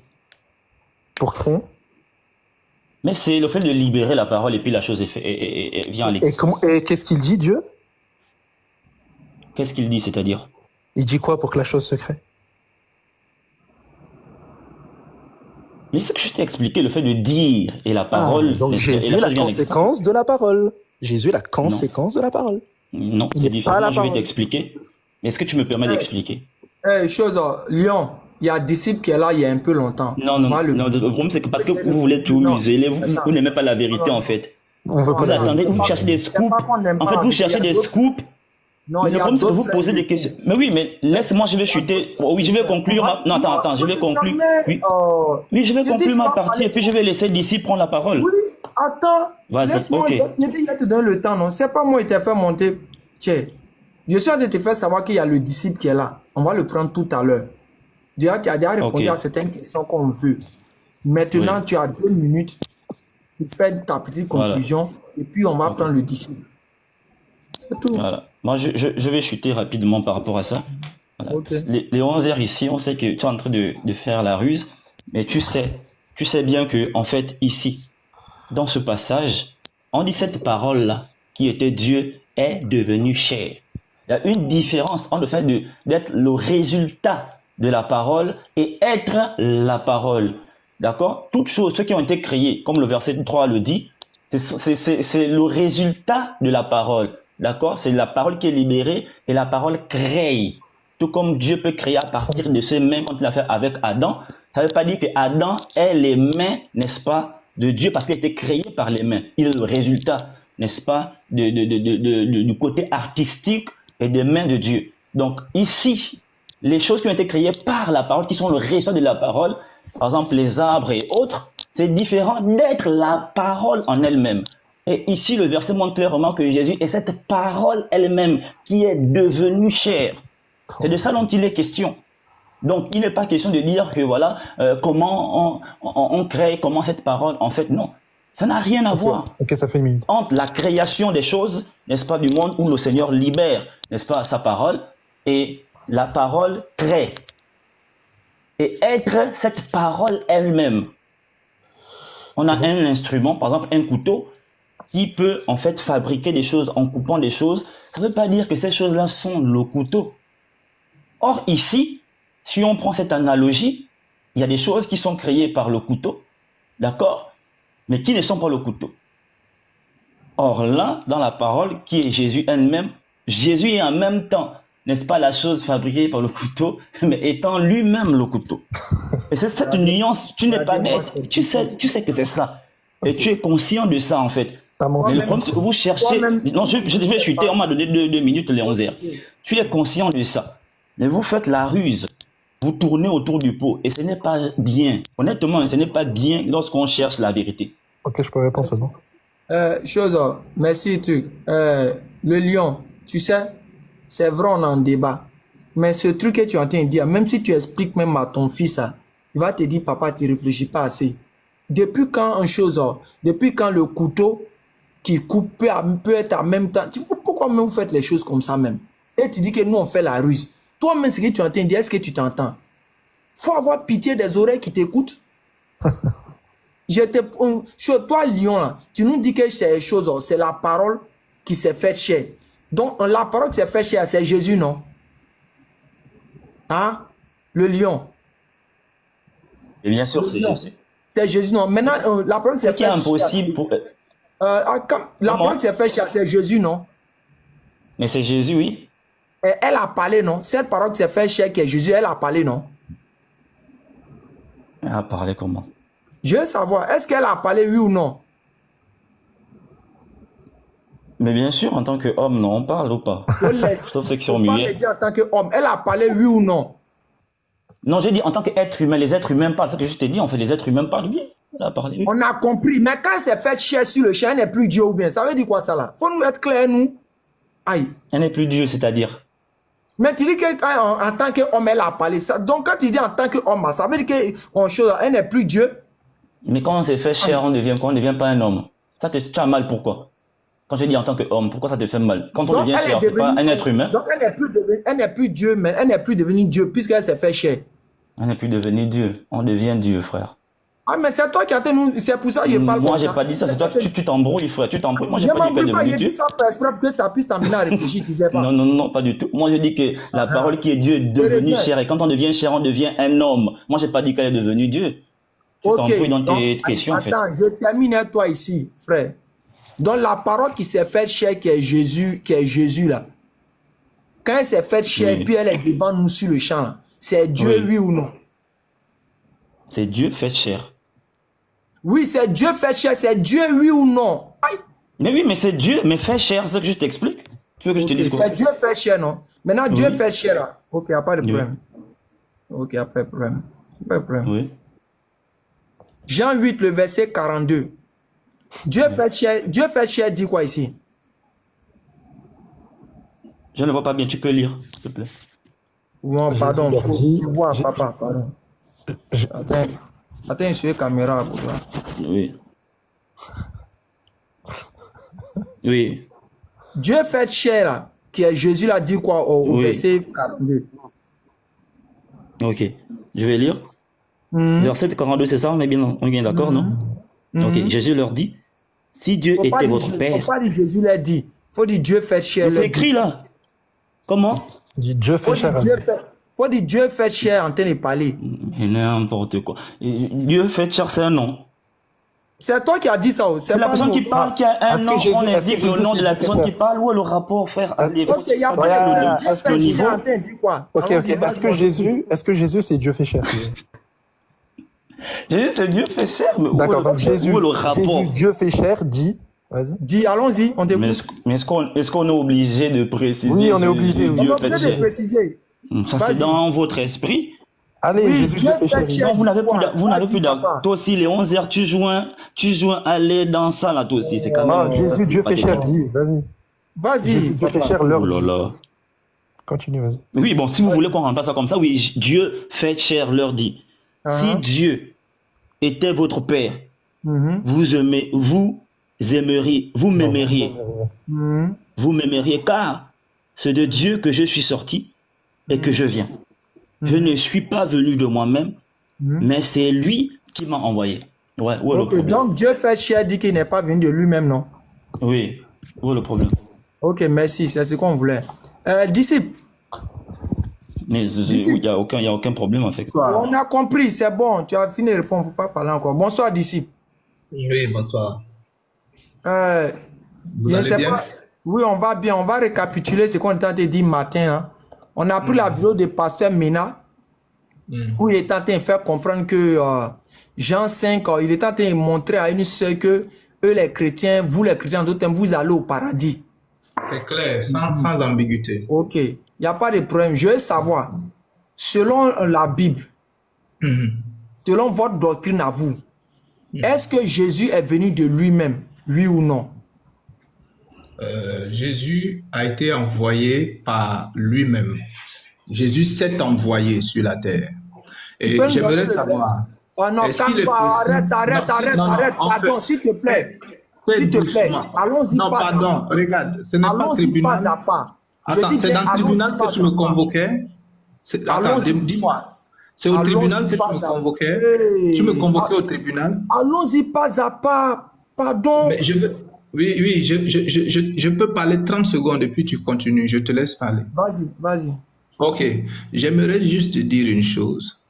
Pour créer? Mais c'est le fait de libérer la parole et puis la chose vient à l'existence. Et qu'est-ce qu'il dit, Dieu? Qu'est-ce qu'il dit, c'est-à-dire? Il dit quoi pour que la chose se crée? Mais c'est que je t'ai expliqué, le fait de dire et la parole... donc Jésus est la conséquence de la parole. Jésus est la conséquence de la parole. Non, c'est différent. Moi, je vais t'expliquer. Est-ce que tu me permets d'expliquer? Lyon, il y a un disciple qui est là il y a un peu longtemps. Non, le problème c'est que parce que vous voulez tout museler, vous n'aimez pas la vérité en fait. On veut pas vous attendez, vous cherchez des scoops. En fait, vous cherchez des scoops. Non, mais le problème c'est que vous posez des questions. Mais oui, mais laisse-moi, je vais chuter. Oui, je vais conclure. Non, attends, je vais conclure. Oui, je vais conclure ma partie et puis je vais laisser d'ici prendre la parole. Oui, attends. Laisse-moi, je te donne le temps, non? C'est pas moi qui t'ai fait monter. Tiens, je suis en train de te faire savoir qu'il y a le disciple qui est là. On va le prendre tout à l'heure. Déjà, tu as déjà répondu à certaines questions qu'on veut. Maintenant, tu as 2 minutes pour faire ta petite conclusion et puis on va prendre le disciple. C'est tout. Voilà. Moi, je vais chuter rapidement par rapport à ça. Voilà. Les 11 heures ici, on sait que tu es en train de faire la ruse, mais tu sais bien que, en fait, ici, dans ce passage, on dit cette parole-là, qui était Dieu, est devenue chair. Il y a une différence entre le fait d'être le résultat de la parole et être la parole. D'accord? Toutes choses, ceux qui ont été créés, comme le verset 3 le dit, c'est le résultat de la parole. D'accord? C'est la parole qui est libérée et la parole crée. Tout comme Dieu peut créer à partir de ses mains quand il a fait avec Adam. Ça ne veut pas dire que Adam est les mains, n'est-ce pas, de Dieu parce qu'il a été créé par les mains. Il est le résultat, n'est-ce pas, du côté artistique et des mains de Dieu. Donc ici, les choses qui ont été créées par la parole, qui sont le résultat de la parole, par exemple les arbres et autres, c'est différent d'être la parole en elle-même. Et ici, le verset montre clairement que Jésus est cette parole elle-même qui est devenue chair. C'est de ça dont il est question. Donc, il n'est pas question de dire que voilà, comment on crée, comment cette parole, en fait, non. Ça n'a rien à voir. Ok, ça fait une minute. Entre la création des choses, n'est-ce pas, du monde où le Seigneur libère n'est-ce pas, sa parole, et la parole crée. Et être cette parole elle-même. On a un instrument, par exemple un couteau, qui peut en fait fabriquer des choses en coupant des choses. Ça ne veut pas dire que ces choses-là sont le couteau. Or ici, si on prend cette analogie, il y a des choses qui sont créées par le couteau, d'accord, mais qui ne sont pas le couteau. Or là, dans la parole, qui est Jésus elle-même, Jésus est en même temps, n'est-ce pas, la chose fabriquée par le couteau, mais étant lui-même le couteau. Et c'est cette nuance, tu n'es pas bête, tu sais que c'est ça. Et tu es conscient de ça en fait. Mais le problème, c'est que vous cherchez... Non, je vais chuter, on m'a donné 2 minutes, les 11 heures. Tu es conscient de ça. Mais vous faites la ruse. Vous tournez autour du pot. Et ce n'est pas bien. Honnêtement, ce n'est pas bien lorsqu'on cherche la vérité. Ok, je peux répondre, c'est bon. Merci, truc. Le lion, tu sais, c'est vrai, on a un débat. Mais ce truc que tu es en train de dire, même si tu expliques même à ton fils, il va te dire, papa, tu ne réfléchis pas assez. Depuis quand depuis quand le couteau qui coupe peut être en même temps, pourquoi même vous faites les choses comme ça même? Et tu dis que nous on fait la ruse. Toi-même, ce que tu entends dire, est-ce que tu t'entends? Faut avoir pitié des oreilles qui t'écoutent. Toi, lion, là, tu nous dis que c'est chose, c'est la parole qui s'est faite chair. Donc, la parole qui s'est faite chair, c'est Jésus, non? Hein? Le lion. Et bien sûr, c'est Jésus. C'est Jésus, non? Maintenant, la parole qui s'est faite chair. C'est impossible pour... La parole qui s'est faite chair, c'est Jésus, non? Mais c'est Jésus, oui. Et elle a parlé, non? Cette parole qui s'est faite chair, qui est Jésus, elle a parlé, non? Elle a parlé comment? Je veux savoir, est-ce qu'elle a parlé, oui ou non? Mais bien sûr, en tant qu'homme, non, on parle ou pas? Sauf ceux qui sont muets. En tant qu'homme, elle a parlé, oui ou non? Non, j'ai dit en tant qu'être humain, les êtres humains parlent. C'est ce que je t'ai dit, en fait, les êtres humains parlent, oui. Elle a parlé, oui. On a compris, mais quand elle s'est faite chair sur le chien, elle n'est plus Dieu ou bien? Ça veut dire quoi ça là? Faut nous être clair, nous. Aïe. Elle n'est plus Dieu, c'est-à-dire? Mais tu dis qu'en tant qu'homme, elle a parlé ça. Donc quand tu dis en tant qu'homme, ça veut dire qu'elle n'est plus Dieu. Mais quand on s'est fait chair, on ne devient pas un homme. Ça, tu as mal, pourquoi? Quand je dis en tant qu'homme, pourquoi ça te fait mal? Quand on devient chair, c'est pas un être humain. Donc elle n'est plus Dieu, mais elle n'est plus devenue Dieu puisqu'elle s'est fait chair. Elle n'est plus devenue Dieu. On devient Dieu, frère. Ah, mais c'est toi qui as nous. C'est pour ça que je parle. Moi, j'ai pas dit ça. C'est toi que tu t'embrouilles, frère. Tu t'embrouilles. Moi, j'ai pas dit qu'elle est devenue Dieu. Je ça pour que ça puisse t'amener à réfléchir, tu sais pas. Non, non, non, pas du tout. Moi, je dis que la parole qui est Dieu est devenue chair. Et quand on devient chair, on devient un homme. Moi, j'ai pas dit qu'elle est devenue Dieu. Tu t'embrouilles dans tes questions, en fait. Attends, je termine avec toi ici, frère. Donc, la parole qui s'est faite chair, qui est Jésus là. Quand elle s'est faite chair, puis elle est devant nous sur le champ là. C'est Dieu, oui ou non? C'est Dieu fait chair. Oui, c'est Dieu fait chair, c'est Dieu, oui ou non? Aïe. Mais oui, mais c'est Dieu, mais fait chair, c'est ce que je t'explique. Tu veux que je te dise quoi? C'est Dieu fait chair, non? Maintenant, Dieu fait chair là. Ok, il n'y a pas de problème. Ok, il n'y a pas de problème. Pas de problème. Oui. Jean 8, le verset 42. Dieu fait chair dit quoi ici? Je ne vois pas bien, tu peux lire, s'il te plaît. Non, pardon, tu vois, papa, pardon. Attends, je suis caméra pour toi. Oui. Oui. Dieu fait chair là, qui est Jésus l'a dit quoi au verset 42. Ok, je vais lire. Verset 42, c'est ça, on est bien d'accord, non? Ok, Jésus leur dit, si Dieu était votre Père... Il ne faut pas dire Jésus l'a dit, il faut dire Dieu fait chair. C'est écrit là. Comment? Dit Dieu fait chair. Faut dire Dieu fait chair en train de parler. N'importe quoi. Dieu fait chair, c'est un nom. C'est toi qui as dit ça. C'est la personne qui parle qui a un nom. On indique le nom de la personne qui parle ou le rapport, frère. Parce qu'il y a pas de niveau. Ok. Est-ce que Jésus c'est Dieu fait chair? Jésus c'est Dieu fait chair. D'accord, donc Jésus, Dieu fait chair, dit. Vas-y. Dis, allons-y, on t'écoute. Mais est-ce qu'on est obligé de préciser? Oui, on est obligé. Dieu fait chair. De préciser. Ça, c'est dans votre esprit. Allez, oui, Jésus fait chair. Non, vous n'avez plus d'accord. Toi aussi, les 11 heures, tu joins aller dans ça, là, toi aussi. C'est quand même. Jésus, Dieu fait chair, dis, vas-y. Vas-y. Jésus, Dieu fait chair, leur dit. Continue, vas-y. Oui, bon, si vous voulez qu'on remplace ça comme ça, oui, Dieu fait chair, leur dit. Si Dieu était votre Père, vous m'aimeriez, car c'est de Dieu que je suis sorti et que je viens. Je ne suis pas venu de moi-même, mais c'est lui qui m'a envoyé. Ouais, où est le problème? Donc Dieu fait chair dit qu'il n'est pas venu de lui-même, non? Oui, où est le problème? Ok, merci, c'est ce qu'on voulait. Disciple. Mais il n'y a aucun problème en fait. On a compris, c'est bon, tu as fini de répondre, il ne faut pas parler encore. Bonsoir, disciple. Oui, bonsoir. Vous allez bien? Oui, on va bien. On va récapituler ce qu'on était en train de dire matin. Hein. On a pris la vidéo de pasteur Mena, où il est en train de faire comprendre que Jean 5, il est en train de montrer à une sœur que eux les chrétiens, vous les chrétiens, d'autres, vous allez au paradis. C'est clair, sans ambiguïté. Ok, il n'y a pas de problème. Je veux savoir, selon la Bible, selon votre doctrine à vous, est-ce que Jésus est venu de lui-même, oui ou non? Jésus a été envoyé par lui-même. Jésus s'est envoyé sur la terre. Et j'aimerais savoir... Oh non, arrête, pardon, s'il te plaît. S'il te plaît, allons-y pas. Non, pardon, regarde, ce n'est pas tribunal. Pas à pas. Attends, c'est dans le tribunal que tu me convoquais. Attends, dis-moi. C'est au tribunal que tu me convoquais. Tu me convoquais au tribunal. Allons-y pas à pas. Pardon. Mais je veux... Oui, je peux parler 30 secondes et puis tu continues. Je te laisse parler. Vas-y. Ok. J'aimerais juste te dire une chose.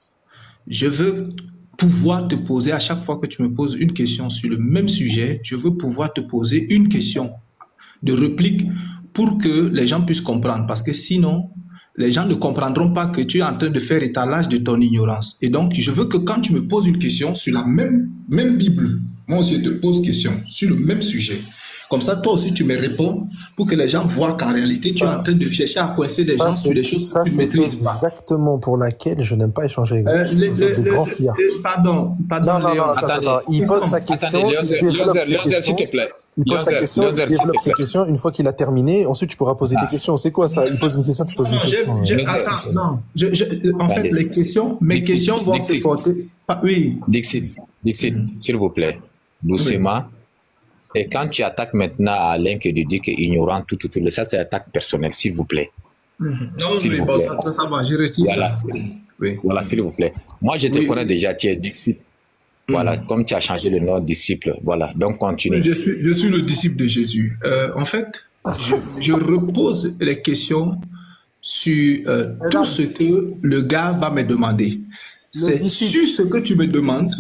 Je veux pouvoir te poser, à chaque fois que tu me poses une question sur le même sujet, je veux pouvoir te poser une question de réplique pour que les gens puissent comprendre. Parce que sinon, les gens ne comprendront pas que tu es en train de faire étalage de ton ignorance. Et donc, je veux que quand tu me poses une question sur la même Bible, moi aussi je te pose question sur le même sujet. Comme ça, toi aussi, tu me réponds pour que les gens voient qu'en réalité, tu es en train de chercher à coincer des gens sur les choses que tu maîtrises pas. C'est exactement pour laquelle je n'aime pas échanger avec vous. Vous êtes des grands fiers. Pardon, non, attends. Il pose sa question, il développe sa question. Il pose sa question, il développe sa question. Une fois qu'il a terminé, ensuite, tu pourras poser tes questions. C'est quoi ça? Il pose une question, tu poses une question. Attends, non. En fait, mes questions vont se porter... Oui. Dixit, s'il vous plaît, doucement. Et quand tu attaques maintenant à Alain que tu dis qu'il est ignorant, ça c'est attaque personnelle, s'il vous plaît. Non, mais bon, ça va, je retire ça. Voilà, s'il vous plaît. Moi, je te connais déjà, tu es disciple. Voilà, comme tu as changé le nom disciple. Voilà, donc continue. Je suis le disciple de Jésus. En fait, je repose les questions sur tout ce que le gars va me demander. C'est sur ce que tu me demandes.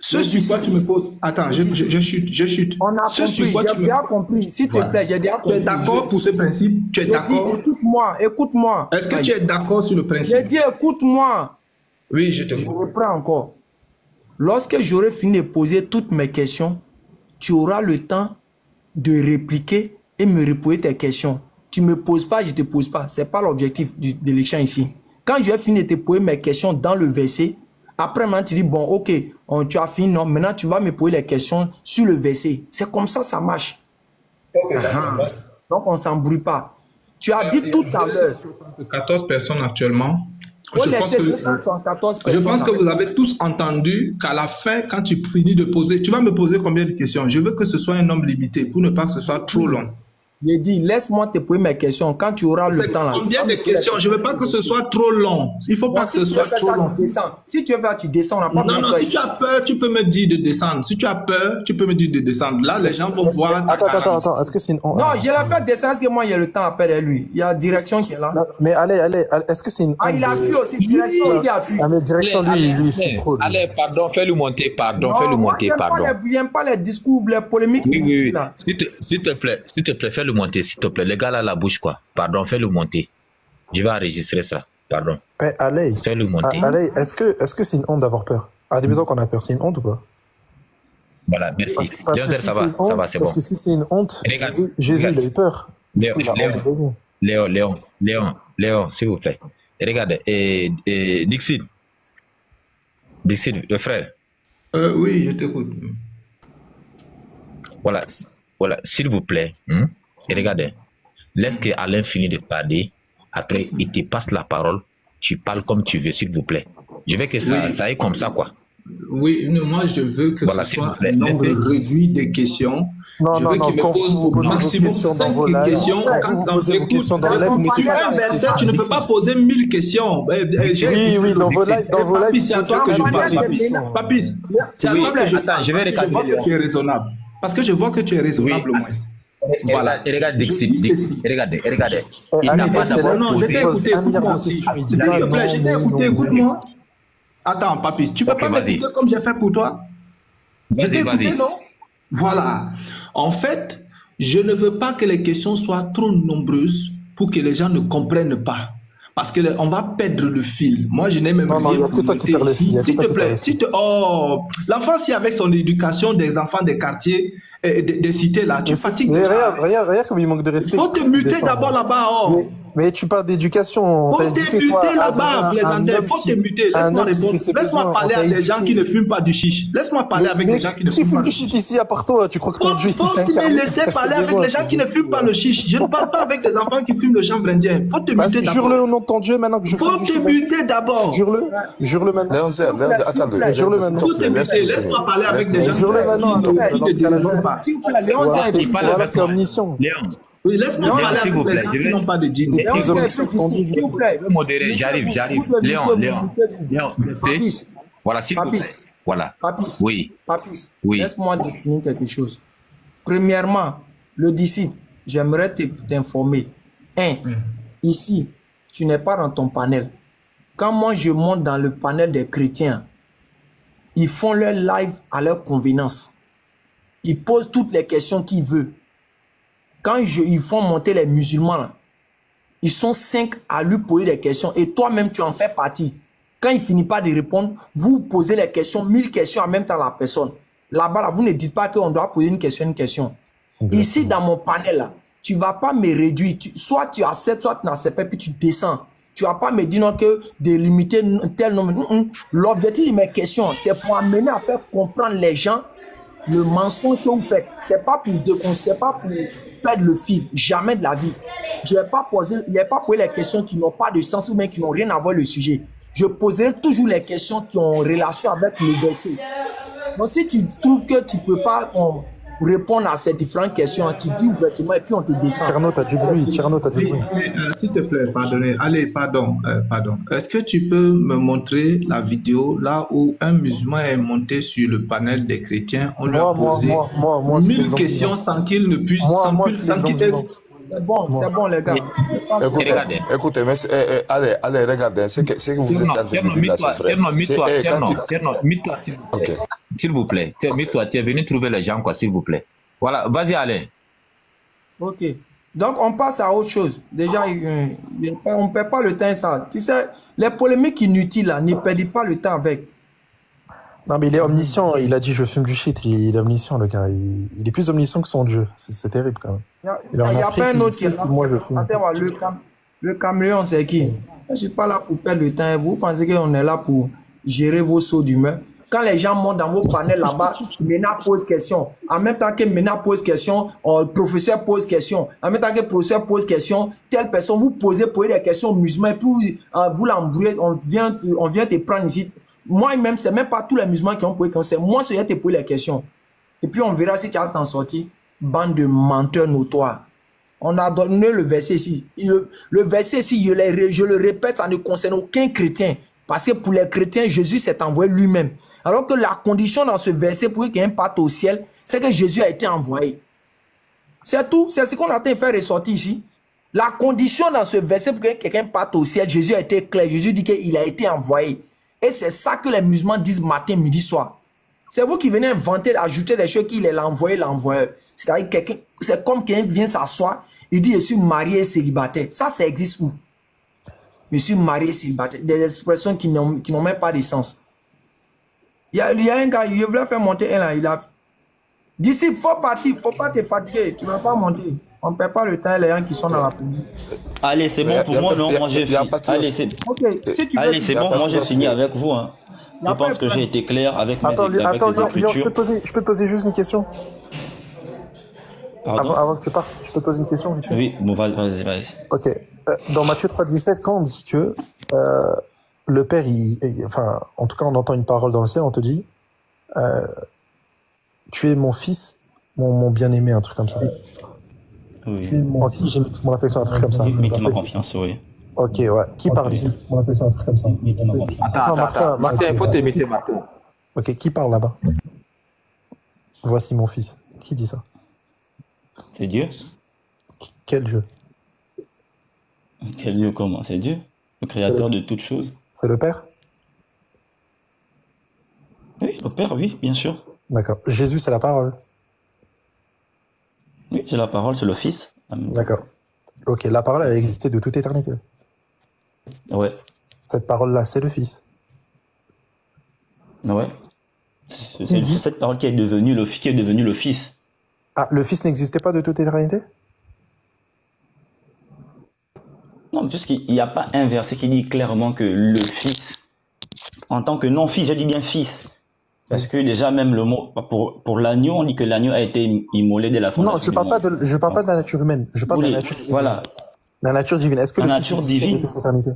Ce sur quoi tu me poses... Attends, je chute. On a compris, j'ai bien compris. S'il te plaît, j'ai bien compris. Tu es d'accord pour ce principe? Tu es d'accord? Écoute-moi. Est-ce que tu es d'accord sur le principe? J'ai dit écoute-moi. Oui, je te Je reprends encore. Lorsque j'aurai fini de poser toutes mes questions, tu auras le temps de répliquer et me reposer tes questions. Tu ne me poses pas, je ne te pose pas. Ce n'est pas l'objectif de l'échange ici. Quand je vais finir de te poser mes questions dans le verset, après, maintenant, tu dis, bon, ok, tu as fini, non, maintenant, tu vas me poser les questions sur le verset. C'est comme ça marche. Okay, donc, on ne s'embrouille pas. Tu as dit tout à l'heure. 14 personnes actuellement. Je pense que vous avez tous entendu qu'à la fin, quand tu finis de poser, tu vas me poser combien de questions? Je veux que ce soit un nombre limité pour ne pas que ce soit trop long. J'ai dit, laisse-moi te poser mes questions quand tu auras le temps. Combien de questions? Je ne veux pas que ce soit trop long. Il ne faut pas que ce soit trop long. Si tu veux faire, tu descends. Non, si tu as peur, tu peux me dire de descendre. Si tu as peur, tu peux me dire de descendre. Là, les gens vont voir. Attends. Est-ce que c'est une... Non, je l'ai fait descendre parce que moi, il y a le temps après lui. Il y a direction qui est là. Mais allez, est-ce que c'est une... il a fui aussi. Direction aussi a fui. Ah, mais direction, lui, il fuit trop. Allez, pardon, fais-le monter, pardon. J'aime pas les discours, les polémiques. Oui. S'il te plaît, fais-le monter, s'il te plaît. Les gars là, la bouche, quoi. Pardon, fais-le monter. Je vais enregistrer ça. Pardon. Allez, fais-le monter. Allez, est-ce que c'est une honte d'avoir peur? Admettons qu'on a peur, c'est une honte ou pas? Voilà, merci. Parce que si ça va, c'est bon. Parce que si c'est une honte, Jésus, il a eu peur. Léon, s'il vous plaît. Regarde, Dixit, le frère. Oui, je t'écoute. Voilà, s'il vous plaît. Et regardez, laisse que Alain finisse de parler. Après, il te passe la parole. Tu parles comme tu veux, s'il vous plaît. Je veux que ça aille comme ça, quoi. Oui, non, moi je veux que Voilà, ce s'il vous soit plaît. un nombre réduit de questions. Non, Je non, veux non, qu'il me quand pose vous au posez vos maximum questions dans 5 vos lives, questions. quand vous posez vos questions dans le live, vous mettez pas un 5 verset, questions. tu ne peux pas poser 1000 questions. Oui, dans vos lives, Papis, c'est à toi que je parle, Papis. Papis, c'est à Oui, toi que je attends, parle. je vais Je vois que tu es raisonnable. Parce que je vois que tu es raisonnable, Oui. au moins. Voilà. Et regarde Dixit, regardez. Il Allez, n'a pas c'est d'abord là, Non, je il t'ai pose écouté, un milliard écoute-moi de questions, il dit S'il pas te plaît, non, je t'ai non, écouté, non. écoute-moi. Attends, Papis, tu peux Ok, pas m'écouter vas-y. comme j'ai fait pour toi? Je t'ai écouté, Vas-y. non? Voilà. En fait, je ne veux pas que les questions soient trop nombreuses pour que les gens ne comprennent pas. Parce qu'on va perdre le fil. Moi, je n'ai même Non, il y a que toi qui perds le fil. Il y a que S'il toi te qui perds plaît, le fil. oh, l'enfant, si avec son éducation des enfants des quartiers, des cités là, tu fatigues. Mais déjà. regarde comme il manque de respect. Il faut te muter d'abord là-bas. Oh. Mais tu parles d'éducation. Faut T'as te éduqué, toi, muter là-bas, un plaisanter. homme Faut te muter. un Laisse-moi homme qui fait répondre. ses Laisse-moi besoins. parler On à t'a des gens éduqué. qui ne fument pas du chiche. Laisse-moi parler avec des gens qui ne Qui fument fume pas du du shit chiche. ici à part toi? Tu crois que ton Dieu il Faut s'incarne me pour laisser faire parler ses avec besoins, les gens qui ne fument pas le chiche. Je ne parle pas avec des enfants qui fument le chanvre indien. Faut te muter Vas-y, jure-le d'abord. au nom de ton Dieu maintenant que je Faut fume du te shit. muter d'abord. Jure-le. Jure-le maintenant. Attendez. Jure-le maintenant. Faut te muter. Laisse-moi parler avec des gens Jure-le maintenant. qui ne dérangent pas. S'il vous plaît, Léon, Il parle Voilà, avec c'est moi. omniscient. Léon, Oui, laisse-moi Léon, parler s'il avec vous plaît, les gens je qui vais- n'ont pas de djinn. T'es plus omniscient que ton Dieu. s'il vous plaît. je vais modérer. J'arrive. Léon. Papis, Voilà, s'il vous plaît. Papis. Voilà. Papis, Oui. Papis, Oui. laisse-moi définir quelque chose. Premièrement, le disciple, j'aimerais t'informer. Ici, tu n'es pas dans ton panel. Quand moi je monte dans le panel des chrétiens, ils font leur live à leur convenance. Ils posent toutes les questions qu'ils veulent. Quand ils font monter les musulmans, là, ils sont 5 à lui poser des questions et toi-même tu en fais partie. Quand il finit pas de répondre, vous posez les questions, 1000 questions en même temps à la personne. Là-bas, là, vous ne dites pas qu'on doit poser une question. Exactement. Ici, dans mon panel, là, tu ne vas pas me réduire. Soit tu acceptes, soit tu n'acceptes pas, puis tu descends. Tu ne vas pas me dire non, que de limiter tel nombre. L'objectif de mes questions, c'est pour amener à faire comprendre les gens le mensonge que vous faites. Ce n'est pas pour perdre le fil. Jamais de la vie. Je n'ai pas posé les questions qui n'ont pas de sens ou même qui n'ont rien à voir avec le sujet. Je poserai toujours les questions qui ont relation avec le verset. Donc si tu trouves que tu ne peux pas répondre à ces différentes questions, tu dis ouvertement et puis on te descend. Tierno, t'as du bruit. S'il te plaît, pardonnez. Allez, pardon. Est-ce que tu peux me montrer la vidéo là où un musulman est monté sur le panel des chrétiens? On lui a posé moi, 1000 questions sans qu'il ne puisse... sans qu'il ait... C'est bon les gars. Écoutez, mais allez, regardez, c'est que vous êtes en train de dire là, c'est vrai. Mets-toi, s'il vous plaît. Mets-toi, tu es venu trouver les gens, quoi, s'il vous plaît. Voilà, vas-y, allez. Ok. Donc, on passe à autre chose. Déjà, on ne perd pas le temps ça. Tu sais, les polémiques inutiles, là, ne perdez pas le temps avec. Non, mais il est omniscient. Il a dit je fume du shit. Il est omniscient, le gars. Il est plus omniscient que son Dieu. C'est terrible, quand même. Il n'y a pas un autre qui est là. Moi, je fume. Le caméléon, c'est qui? Je ne suis pas là pour perdre le temps. Vous pensez qu'on est là pour gérer vos sauts d'humeur? Quand les gens montent dans vos panels là-bas, Mena pose question. En même temps que Mena pose question, le professeur pose question. En même temps que le professeur pose question, telle personne, vous posez des questions aux musulmans, et puis vous l'embrouillez, on vient te prendre ici. Moi-même, c'est même pas tous les musulmans qui ont posé des questions, c'est moi qui ai te posé les questions. Et puis on verra si tu as t'en sortir. Bande de menteurs notoires. On a donné le verset ici. Le verset ici, je le répète, ça ne concerne aucun chrétien. Parce que pour les chrétiens, Jésus s'est envoyé lui-même. Alors que la condition dans ce verset pour qu'il y ait un parte au ciel, c'est que Jésus a été envoyé. C'est tout. C'est ce qu'on a fait ressortir ici. La condition dans ce verset pour que quelqu'un parte au ciel, Jésus a été clair. Jésus dit qu'il a été envoyé. Et c'est ça que les musulmans disent matin, midi, soir. C'est vous qui venez inventer, ajouter des choses qu'il est l'envoyé, l'envoyeur. C'est-à-dire quelqu'un, c'est comme quelqu'un vient s'asseoir, il dit je suis marié et célibataire. Ça existe où? Je suis marié et célibataire. Des expressions qui n'ont même pas de sens. Il y a un gars, il voulait faire monter un là, il a... Disciple, faut partir, faut pas te fatiguer, tu ne vas pas monter. On ne perd pas le temps, les gens qui sont dans la pluie. Allez, c'est bon pour moi, non? Moi j'ai fini. Allez, c'est Allez, c'est bon, moi j'ai fini avec vous. Hein. Je pense que j'ai été clair avec mes Attends, Léon, je peux te poser juste une question? Avant que tu partes, je peux te poser une question vite fait? Oui, bon, vas-y. Ok. Dans Matthieu 3,17, quand on dit que le Père, enfin, en tout cas, on entend une parole dans le ciel, on te dit, tu es mon fils, mon bien-aimé, un truc comme ça. Oui. Tu es en qui j'ai mis toute mon affection, un truc comme ça. Mais qui m'a confiance, oui. Ok, ouais. Qui parle ici? Mon affection, un truc comme ça. Attends, Martin, il faut t'imiter, Martin. Ok, qui parle là-bas? Voici mon fils. Qui dit ça? C'est Dieu. Quel Dieu? Quel Dieu comment? C'est Dieu, le créateur de toutes choses. C'est le Père? Oui, le Père, oui, bien sûr. D'accord. Jésus, c'est la parole. Oui, c'est la parole, c'est le Fils. D'accord. Ok, la parole, elle a existé de toute éternité. Ouais. Cette parole-là, c'est le Fils. Ouais. C'est cette parole qui est devenue le Fils. Ah, le Fils n'existait pas de toute éternité? Non, puisqu'il n'y a pas un verset qui dit clairement que le Fils, en tant que non-fils, je dis bien Fils. Parce que déjà, même le mot, pour l'agneau, on dit que l'agneau a été immolé dès la fondation. Non, je parle pas de la nature humaine. Je parle de la nature divine. Voilà. La nature divine. Est-ce que la le nature Fils existe divine de toute éternité?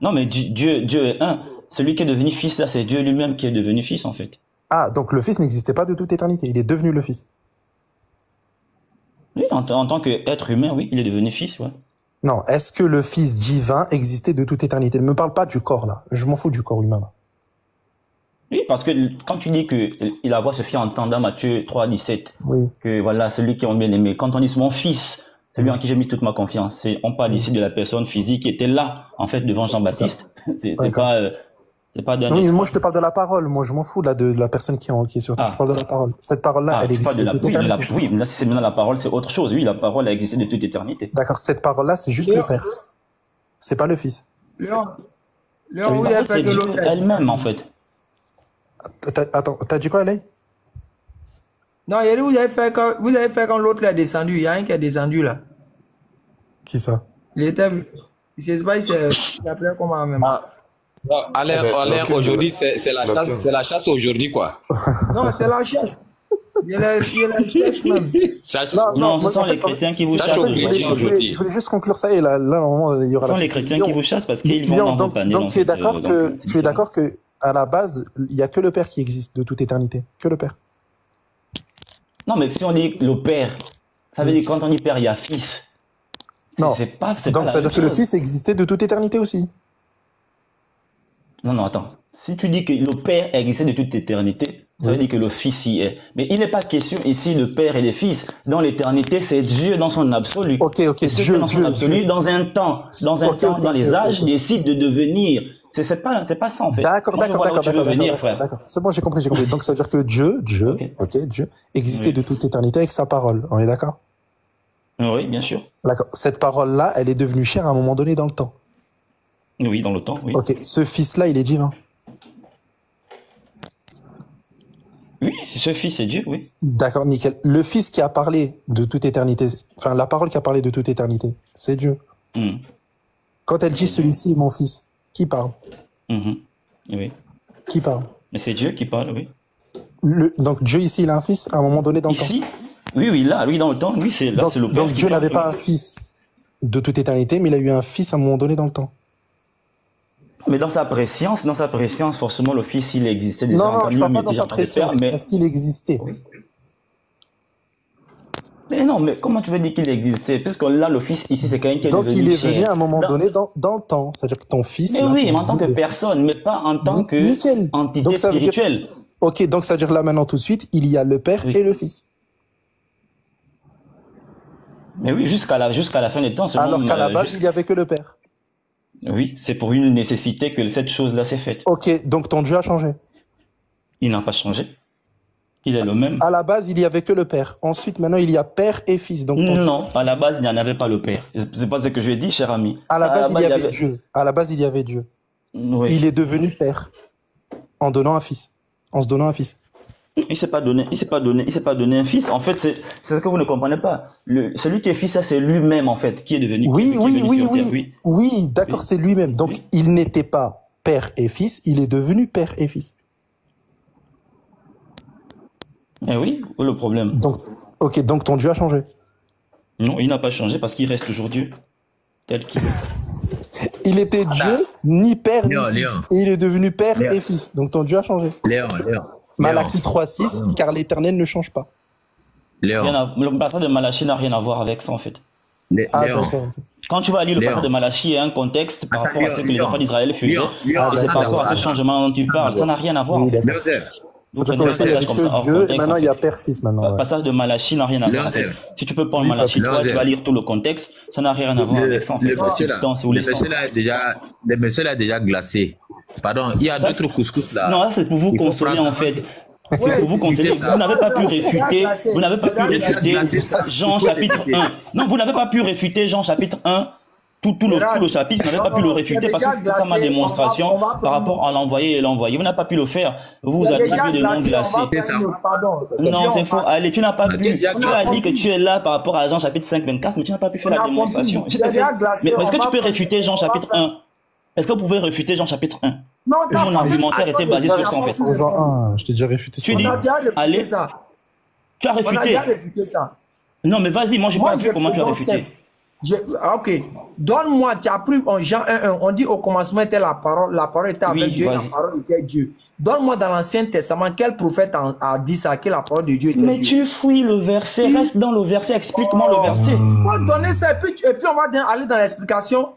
Non, mais Dieu est un. Celui qui est devenu Fils, là, c'est Dieu lui-même qui est devenu Fils, en fait. Ah, donc le Fils n'existait pas de toute éternité. Il est devenu le Fils. Oui, en tant qu'être humain, oui, il est devenu Fils, ouais. Non, est-ce que le Fils divin existait de toute éternité? Ne me parle pas du corps, là. Je m'en fous du corps humain, là. Oui, parce que quand tu dis qu'il a voix se fit entendant Matthieu 3, 17, oui. Que voilà, celui qui est bien aimé, quand on dit mon fils, celui en qui j'ai mis toute ma confiance, on parle ici de la personne physique qui était là, en fait, devant Jean-Baptiste. C'est pas d'un. Oui, moi je te parle de la parole, moi je m'en fous là, de la personne qui est sur terre. Je parle de la parole. Cette parole-là, elle existe de toute éternité. Oui, mais là, si c'est maintenant la parole, c'est autre chose. Oui, la parole a existé de toute éternité. D'accord, cette parole-là, c'est juste le Père. C'est pas le Fils. Léon, vous avez fait que l'autre elle-même, en fait. Attends, t'as dit quoi, Alain? Non, il a dit, vous avez fait quand l'autre est descendu. Il y a un qui est descendu là. Qui ça? Il était. Je sais pas, il s'appelait comment même. Alain, aujourd'hui, c'est la chasse aujourd'hui, quoi. Non, c'est la chasse. Il est la chasse même. Non, ce sont les chrétiens qui vous chassent aujourd'hui. Je voulais juste conclure ça et là, normalement, il y aura. Ce sont les chrétiens qui vous chassent parce qu'ils vont dans vos paniers. Donc, tu es d'accord que à la base, il n'y a que le Père qui existe de toute éternité. Que le Père. Non, mais si on dit le Père, ça veut dire quand on dit Père, il y a Fils. Non. Donc, ça veut dire que le Fils existait de toute éternité aussi. Non, attends. Si tu dis que le Père existait de toute éternité, ça veut dire que le Fils y est. Mais il n'est pas question ici de Père et de Fils. Dans l'éternité, c'est Dieu dans son absolu. Ok, Dieu dans son absolu, dans un temps, dans les âges, décide de devenir. C'est pas ça en fait. D'accord. C'est bon, j'ai compris. Donc ça veut dire que Dieu existait de toute éternité avec sa parole. On est d'accord? Oui, bien sûr. D'accord. Cette parole-là, elle est devenue chère à un moment donné dans le temps. Oui, dans le temps, oui. Ok, ce Fils-là, il est divin. Oui, ce Fils est Dieu, oui. D'accord, nickel. Le Fils qui a parlé de toute éternité, enfin la parole qui a parlé de toute éternité, c'est Dieu. Quand elle dit celui-ci est mon Fils, qui parle? Oui. Qui parle? Mais c'est Dieu qui parle, oui. Donc Dieu ici, il a un Fils à un moment donné dans le temps. Ici? Oui, là, lui dans le temps, oui, c'est là, c'est le Père. Donc Dieu n'avait pas un Fils de toute éternité, mais il a eu un Fils à un moment donné dans le temps. Mais dans sa préscience, forcément, le Fils, il existait déjà. Non, je ne parle pas dans sa préscience. Mais est-ce qu'il existait? Mais non, mais comment tu veux dire qu'il existait? Puisque là, le Fils, ici, c'est quelqu'un qui est donc devenu. Donc, il est venu à un moment donné dans le temps. C'est-à-dire que ton Fils... Mais oui, mais en tant que personne, mais pas en tant que entité spirituelle. Ok, donc ça veut dire là, maintenant, tout de suite, il y a le Père et le Fils. Mais oui, jusqu'à la fin des temps. Alors qu'à la base, il n'y avait que le Père. Oui, c'est pour une nécessité que cette chose-là s'est faite. Ok, donc ton Dieu a changé. Il n'a pas changé. Il est le même. À la base, il n'y avait que le Père. Ensuite, maintenant, il y a Père et Fils. Donc non, à la base, il n'y en avait pas le Père. C'est pas ce que je ai dit, cher ami. À la base, il y avait Dieu. À la base, il y avait Dieu. Oui. Il est devenu Père en donnant un Fils. En se donnant un Fils. Il s'est pas donné un fils. En fait, c'est ce que vous ne comprenez pas. Celui qui est fils, ça c'est lui-même en fait, qui est devenu. Oui, d'accord, c'est lui-même. Donc il n'était pas père et fils, il est devenu père et fils. Eh oui, où est le problème? Donc ton Dieu a changé. Non, il n'a pas changé parce qu'il reste toujours Dieu, tel qu'il est. Il était Dieu, ni père, ni fils. Et il est devenu père et fils. Donc ton Dieu a changé. Malachie 3.6, car l'Éternel ne change pas. Le passage de Malachie n'a rien à voir avec ça, en fait. Quand tu vas lire le passage de Malachie, il y a un contexte par rapport à ce que les enfants d'Israël faisaient. Et c'est par rapport à ce changement dont tu parles. Ça n'a rien à voir. Vous prenez le passage comme ça hors contexte. Maintenant, il y a père-fils maintenant. Le passage de Malachie n'a rien à voir. En fait. Si tu peux prendre Malachie 3, tu vas lire tout le contexte. Ça n'a rien à voir avec ça, en fait. Le monsieur là est déjà glacé. Pardon, il y a d'autres couscous là. Non, c'est pour vous consoler, en fait. C'est pour vous consoler. Vous n'avez pas pu réfuter. Vous n'avez pas pu réfuter Jean chapitre 1. Non, vous n'avez pas pu réfuter Jean chapitre 1. Tout le chapitre, vous n'avez pas pu le réfuter parce que c'est ça ma démonstration par rapport à l'envoyer et l'envoyer. Vous n'avez pas pu le faire. Vous vous attribuez des noms glacés. Non, c'est faux. Allez, tu n'as pas pu. Tu as dit que tu es là par rapport à Jean chapitre 5, 24, mais tu n'as pas pu faire la démonstration. Mais est-ce que tu peux réfuter Jean chapitre 1? Est-ce que vous pouvez réfuter Jean chapitre 1? Mon argumentaire était basé sur ça en fait. Jean 1, je t'ai déjà réfuté ça. Tu dis, allez, tu as réfuté. Non, mais vas-y, moi je n'ai pas vu comment tu as réfuté. Ok, donne-moi, tu as appris en Jean 1.1, on dit au commencement était la parole était avec Dieu, la parole était Dieu. Donne-moi dans l'Ancien Testament, quel prophète a dit ça, que la parole de Dieu était Mais Dieu. tu fouilles le verset, reste dans le verset, explique-moi le verset. On va donner ça et puis on va aller dans l'explication.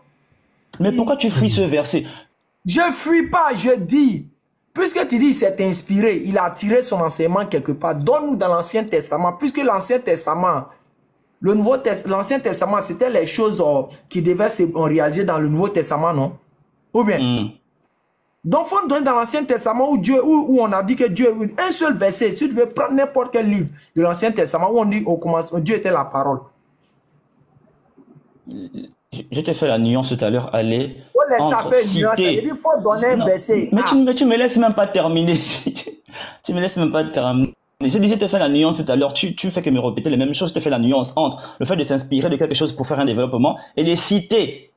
Mais pourquoi tu fuis ce verset? Je fuis pas, je dis. Puisque tu dis c'est inspiré, il a tiré son enseignement quelque part. Donne-nous dans l'Ancien Testament, puisque l'Ancien Testament, l'Ancien Testament, c'était les choses qui devaient se réaliser dans le Nouveau Testament, non? Ou bien? Donc, il faut donner dans l'Ancien Testament où on a dit que Dieu, un seul verset, si tu veux prendre n'importe quel livre de l'Ancien Testament où on dit au commencement, Dieu était la parole. Je t'ai fait la nuance tout à l'heure, allez. Il faut donner un verset. Mais tu me laisses même pas terminer. Tu me laisses même pas terminer. J'ai dit, je te fais la nuance tout à l'heure, tu fais que me répéter les mêmes choses, je te fais la nuance entre le fait de s'inspirer de quelque chose pour faire un développement et de citer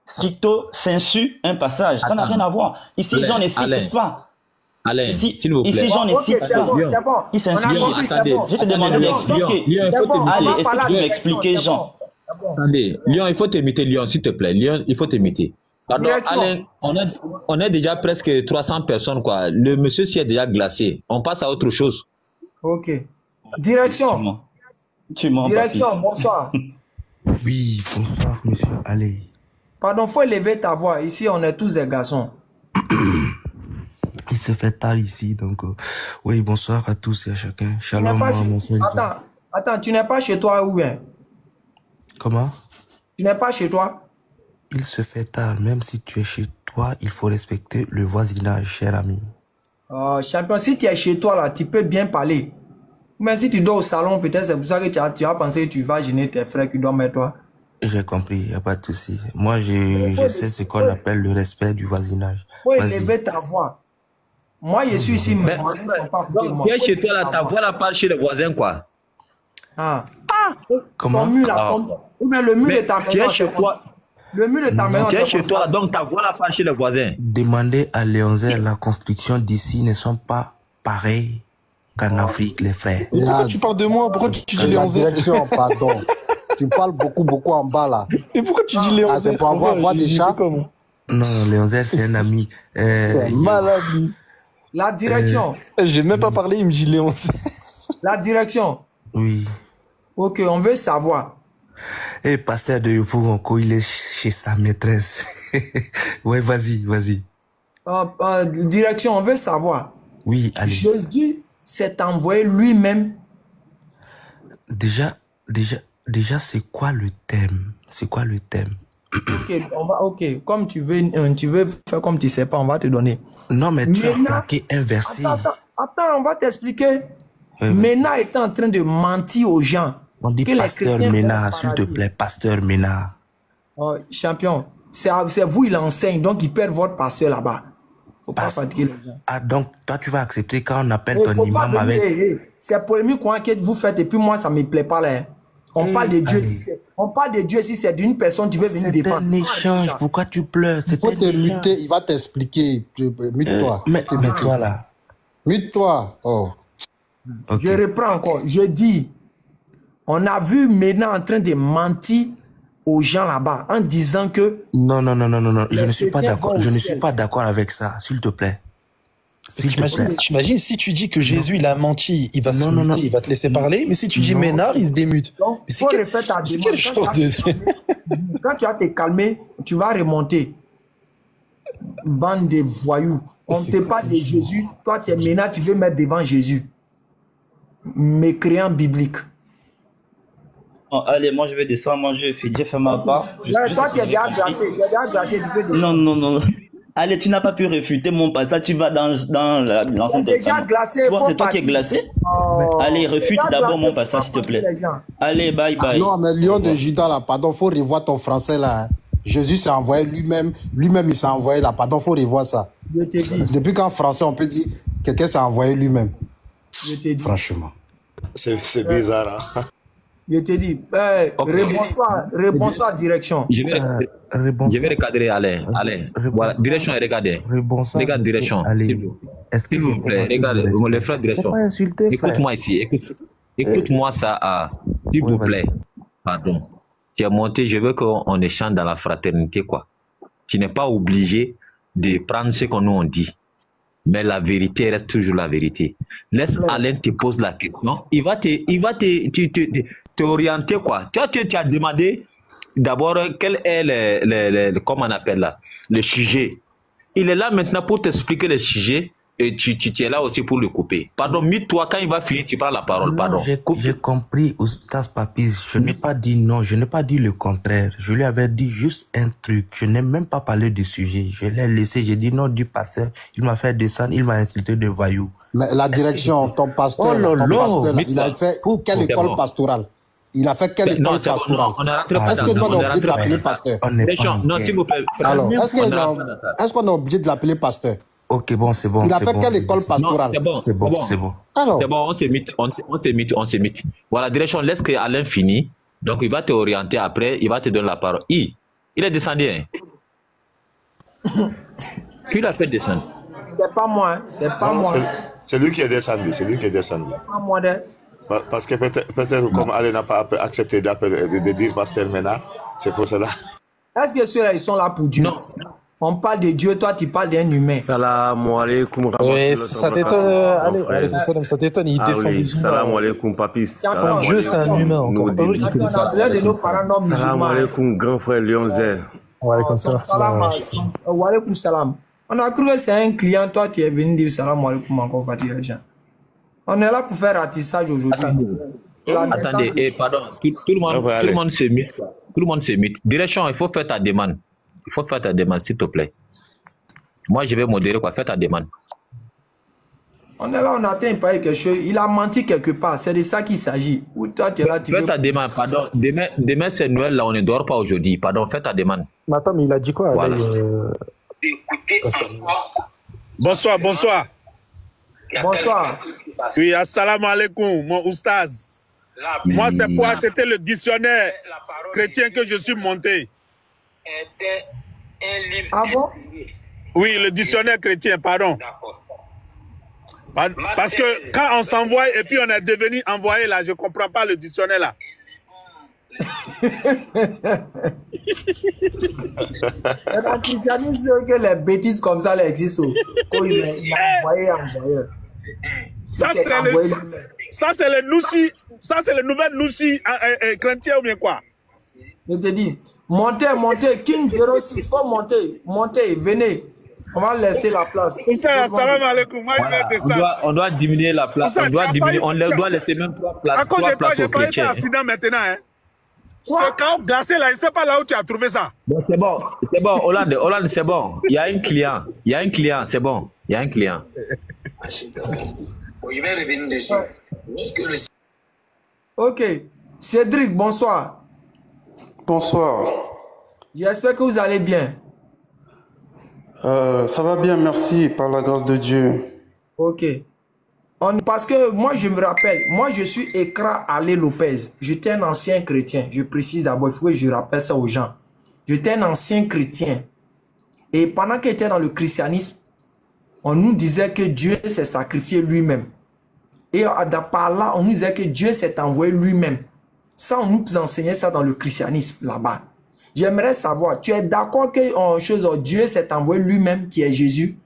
stricto sensu un passage. Ça n'a rien à voir. Ici, Jean ne cite pas. Alain, s'il vous plaît. Ici, Jean ne cite pas. Il s'inspire. Je te demande de l'expliquer. Allez, est-ce que tu peux m'expliquer, Jean? Attendez, Lyon, il faut t'imiter, Lyon, s'il te plaît. Lyon, il faut t'imiter. Pardon, Alain, on est déjà presque 300 personnes, quoi. Le monsieur s'y est déjà glacé. On passe à autre chose. Ok. Direction. Direction, bonsoir. Oui, bonsoir, monsieur. Allez. Pardon, faut élever ta voix. Ici, on est tous des garçons. Il se fait tard ici, donc... Oui, bonsoir à tous et à chacun. Shalom, mon frère. Attends, tu n'es pas chez toi ou bien? Comment? Tu n'es pas chez toi? Il se fait tard. Même si tu es chez toi, il faut respecter le voisinage, cher ami. Oh, champion, si tu es chez toi, là, tu peux bien parler. Mais si tu dors au salon, peut-être c'est pour ça que tu as pensé que tu vas gêner tes frères qui dorment avec toi. J'ai compris, il n'y a pas de souci. Moi, je sais ce qu'on appelle le respect du voisinage. Oui, élever ta voix. Moi, je suis ici, mes voisins ne sont pas donc, tu es chez toi, là, ta voix la parle chez les voisins, quoi. Comment? Ou bien le mur de ta maison. Tu es chez toi. Le mur de ta maison. Tu es chez toi, donc ta voix la parle chez les voisins. Demandez à Léonzel, la construction d'ici ne sont pas pareilles qu'en Afrique, les frères. Pourquoi tu parles de moi? Pourquoi tu dis Léonzel? Pardon. Tu parles beaucoup en bas, là. Et pourquoi tu dis Léonzel? C'est pour avoir des chats? Non, Léonzel, c'est un ami. C'est malade. La direction. J'ai même pas parlé, il me dit Léonzel. La direction. Oui. Ok, on veut savoir. Et pasteur de Yopougonko, il est chez sa maîtresse. Ouais, vas-y. Direction, on veut savoir. Oui, allez. Jésus s'est envoyé lui-même. Déjà, c'est quoi le thème? Ok, comme tu veux faire comme tu sais pas, on va te donner. Non, mais tu as plaqué un verset. Attends, on va t'expliquer. Ménard était en train de mentir aux gens. On dit pasteur Ménard, s'il te plaît, pasteur Ménard. Champion, c'est vous, il enseigne, donc il perd votre pasteur là-bas. Faut pas fatiguer les gens. Ah, donc toi, tu vas accepter quand on appelle ton imam avec... C'est polémique que vous faites, et puis moi, ça ne me plaît pas là. On parle de Dieu. On parle de Dieu, si c'est d'une personne, tu veux venir défendre. C'est un échange, pourquoi tu pleures? Il faut te muter, il va t'expliquer. Mute-toi. Mets-toi là. Mute-toi. Oh. Okay. Je reprends encore. Je dis, on a vu maintenant en train de mentir aux gens là-bas en disant que... Non, je ne suis pas d'accord. Je ne suis pas d'accord avec ça, s'il te plaît. T'imagines si tu dis que Jésus il a menti, il va se muter, il va te laisser parler, mais si tu dis Ménard, il se démute. C'est quelle chose de... Quand tu vas te calmer, tu vas remonter. Bande de voyous. On ne te parle de Jésus. Toi, tu es Ménard, tu veux mettre devant Jésus. Mécréant biblique. Oh, allez, moi je vais descendre, moi j'ai fait ma part. Toi, tu es déjà glacé. Tu es déjà glacé, tu peux descendre. Non. Allez, tu n'as pas pu réfuter mon passage, tu vas dans l'Ancien Testament. C'est toi qui es glacé. Allez, réfute d'abord mon passage, s'il te plaît. Allez, bye. Non, mais Lion de Judas, là, pardon, faut revoir ton français, là. Jésus s'est envoyé lui-même, il s'est envoyé, là, pardon, faut revoir ça. Je te dis. Depuis qu'en français, on peut dire, quelqu'un s'est envoyé lui-même. Je te dis. Franchement. C'est bizarre, hein. Je te dis, rebonsoir direction. Je vais recadrer Alain. Voilà, direction et regardez. Regarde direction. S'il vous plaît, regardez, les frères direction. Écoute-moi ici, écoute-moi ça, s'il vous plaît. Pardon. Tu es monté, je veux qu'on échange dans la fraternité, quoi. Tu n'es pas obligé de prendre ce qu'on nous dit. Mais la vérité reste toujours la vérité. Laisse Alain te pose la question. Il va te orienter, quoi. Tu as demandé d'abord quel est comment on appelle là, le sujet. Il est là maintenant pour t'expliquer le sujet et tu es là aussi pour le couper. Pardon, toi quand il va finir, tu prends la parole. Pardon. J'ai compris, Oustaz Papis. Je n'ai pas dit non, je n'ai pas dit le contraire. Je lui avais dit juste un truc. Je n'ai même pas parlé du sujet. Je l'ai laissé, j'ai dit non du pasteur. Il m'a fait descendre, il m'a insulté de voyou. Mais la direction, ton pasteur, il a fait quelle école pastorale? Il a fait quelle école pastorale? Est-ce que nous on est obligé de l'appeler pasteur? Non, s'il vous plaît. Alors, est-ce qu'on est obligé de l'appeler pasteur? Ok, bon, c'est bon. Il a fait quelle école pastorale? C'est bon. Alors. C'est bon, on se mythe. Voilà, direction, laisse que Alain finisse. Donc, il va te orienter après, il va te donner la parole. Il est descendu, hein? Qui l'a fait descendre? C'est pas moi, c'est pas moi. C'est lui qui est descendu, Pas moi, parce que peut-être comme Alain n'a pas accepté de dire pasteur maintenant, c'est pour cela. Est-ce que ceux-là, ils sont là pour Dieu? Non. On parle de Dieu, toi tu parles d'un humain. Salam alaikum. Ça t'étonne, ça t'étonne, il défend les humains. Salam alaikum, papis. Dieu, c'est un humain encore. Salam alaikum, grand frère Lionzel. Wa alaikum salam. On a cru que c'est un client, toi tu es venu dire salam alaikum encore, Fatih Rajan. On est là pour faire ratissage aujourd'hui. Attendez, pardon, tout le monde se mythe. Tout le monde se mythe. Direction, il faut faire ta demande. Il faut faire ta demande, s'il te plaît. Moi, je vais modérer, quoi. Fais ta demande. On est là, on atteint pas quelque chose. Il a menti quelque part. C'est de ça qu'il s'agit. Ou toi, tu es là, tu fais ta demande, pardon. Demain c'est Noël, là, on ne dort pas aujourd'hui. Pardon, fais ta demande. Mais attends, mais il a dit quoi? Voilà. Bonsoir. Bonsoir. Oui, assalamu alaikum, mon oustaz. Moi, c'est pour acheter le dictionnaire chrétien que je suis monté. Ah bon? Oui, le dictionnaire chrétien, pardon. Parce que quand on s'envoie et puis on est devenu envoyé là, je ne comprends pas le dictionnaire là. Dans le christianisme, que les bêtises comme ça existent. Il a envoyé. Ça, c'est le noussi. Ça, c'est le nouvel noussi chrétien ou bien quoi? Je te dis, montez, King 06, faut montez, venez. On va laisser la place. Salam alaikum. On doit diminuer la place. On doit laisser même 3 places aux chrétiens. J'ai accident maintenant. Hein. Ce chaos glacé là, je ne sais pas là où tu as trouvé ça. Bon, c'est bon. Hollande, c'est bon. Il y a un client. C'est bon. Il y a un client. Il va revenir dessus. Ok. Cédric, bonsoir. Bonsoir. J'espère que vous allez bien. Ça va bien, merci, par la grâce de Dieu. Ok. Parce que moi, je me rappelle, moi, je suis Ekra Ale Lopez. J'étais un ancien chrétien. Je précise d'abord, il faut que je rappelle ça aux gens. J'étais un ancien chrétien. Et pendant qu'il était dans le christianisme, on nous disait que Dieu s'est sacrifié lui-même. Et par là, on nous disait que Dieu s'est envoyé lui-même. Ça, on nous enseignait ça dans le christianisme, là-bas. J'aimerais savoir, tu es d'accord que Dieu s'est envoyé lui-même, qui est Jésus?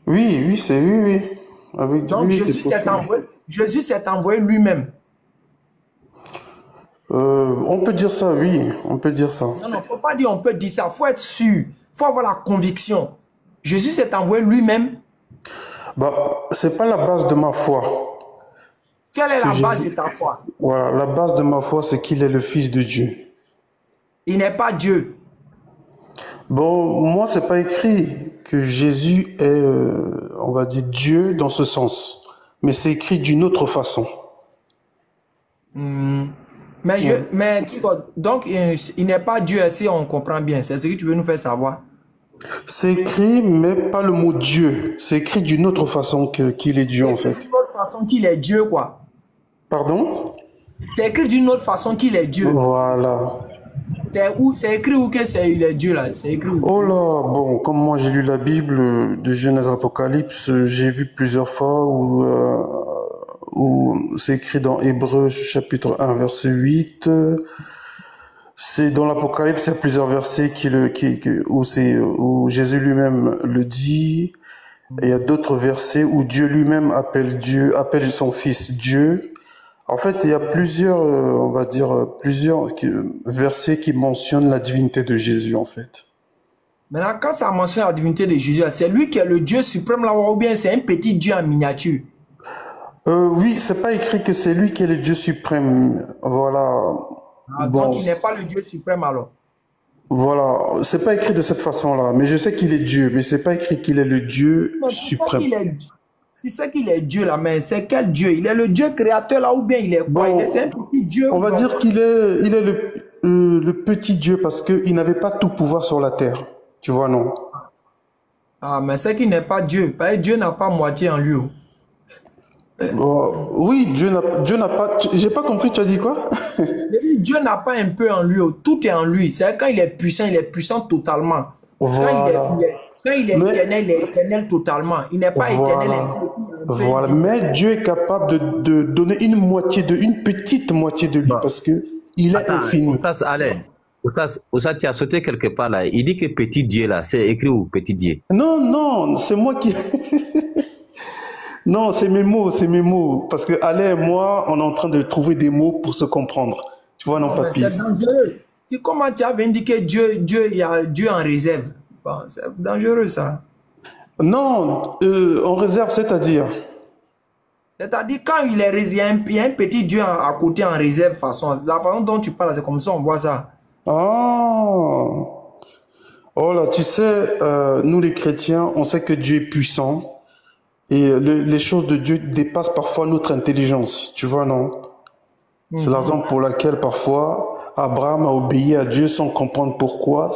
Oui, oui, c'est oui. Avec donc lui, Jésus s'est envoyé lui-même. On peut dire ça, oui, on peut dire ça. Non, faut pas dire on peut dire ça, faut être sûr, faut avoir la conviction. Jésus s'est envoyé lui-même. C'est pas la base de ma foi. Quelle est la base de ta foi? Voilà, la base de ma foi, c'est qu'il est le Fils de Dieu. Il n'est pas Dieu. Bon, moi, c'est pas écrit que Jésus est, on va dire, Dieu dans ce sens. Mais c'est écrit d'une autre façon. Mais donc, il n'est pas Dieu, si on comprend bien. C'est ce que tu veux nous faire savoir. C'est écrit, mais pas le mot Dieu. C'est écrit d'une autre façon qu'il est Dieu, en fait. D'une autre façon qu'il est Dieu, quoi. Pardon? C'est écrit d'une autre façon qu'il est Dieu. Voilà. C'est écrit où que il est Dieu, là? C'est écrit où? Oh là, bon, comme moi j'ai lu la Bible de Genèse Apocalypse, j'ai vu plusieurs fois où c'est écrit dans Hébreux chapitre 1 verset 8. C'est dans l'Apocalypse, il y a plusieurs versets où Jésus lui-même le dit. Et il y a d'autres versets où Dieu lui-même appelle son fils Dieu. En fait, il y a plusieurs, on va dire, plusieurs versets qui mentionnent la divinité de Jésus, en fait. Maintenant, quand ça mentionne la divinité de Jésus, c'est lui qui est le Dieu suprême là, ou bien c'est un petit Dieu en miniature? Oui, c'est pas écrit que c'est lui qui est le Dieu suprême. Voilà. Donc il n'est pas le Dieu suprême alors? Voilà, c'est pas écrit de cette façon-là, mais je sais qu'il est Dieu, mais c'est pas écrit qu'il est le Dieu suprême. Tu sais qu'il est Dieu là, mais c'est quel Dieu? Il est le Dieu créateur là, ou bien il est quoi? C'est un petit Dieu. On va dire qu'il est, le petit Dieu parce qu'il n'avait pas tout pouvoir sur la terre. Tu vois, non? Ah, mais c'est qu'il n'est pas Dieu. Parce que Dieu n'a pas moitié en lui. Oui, Dieu n'a pas... J'ai pas compris, tu as dit quoi? Dieu n'a pas un peu en lui. Tout est en lui. C'est quand il est puissant totalement. Voilà. Quand il est éternel, il est éternel totalement. Il n'est pas éternel. Voilà. Mais Dieu est capable de donner une petite moitié de lui parce que il est infini. Oussa, tu as sauté quelque part là. Il dit que petit Dieu là, c'est écrit où petit Dieu? Non, c'est moi qui... Non, c'est mes mots. Parce que Alain et moi, on est en train de trouver des mots pour se comprendre. Tu vois, non, papy? C'est dangereux. Comment tu avais indiqué Dieu, il y a Dieu en réserve? Bon, c'est dangereux, ça. Non, en réserve, c'est-à-dire? C'est-à-dire, quand il y a un petit Dieu à côté en réserve, la façon dont tu parles, c'est comme ça, on voit ça. Ah! Oh là, tu sais, nous les chrétiens, on sait que Dieu est puissant. Et les choses de Dieu dépassent parfois notre intelligence, tu vois, non? C'est la raison pour laquelle parfois Abraham a obéi à Dieu sans comprendre pourquoi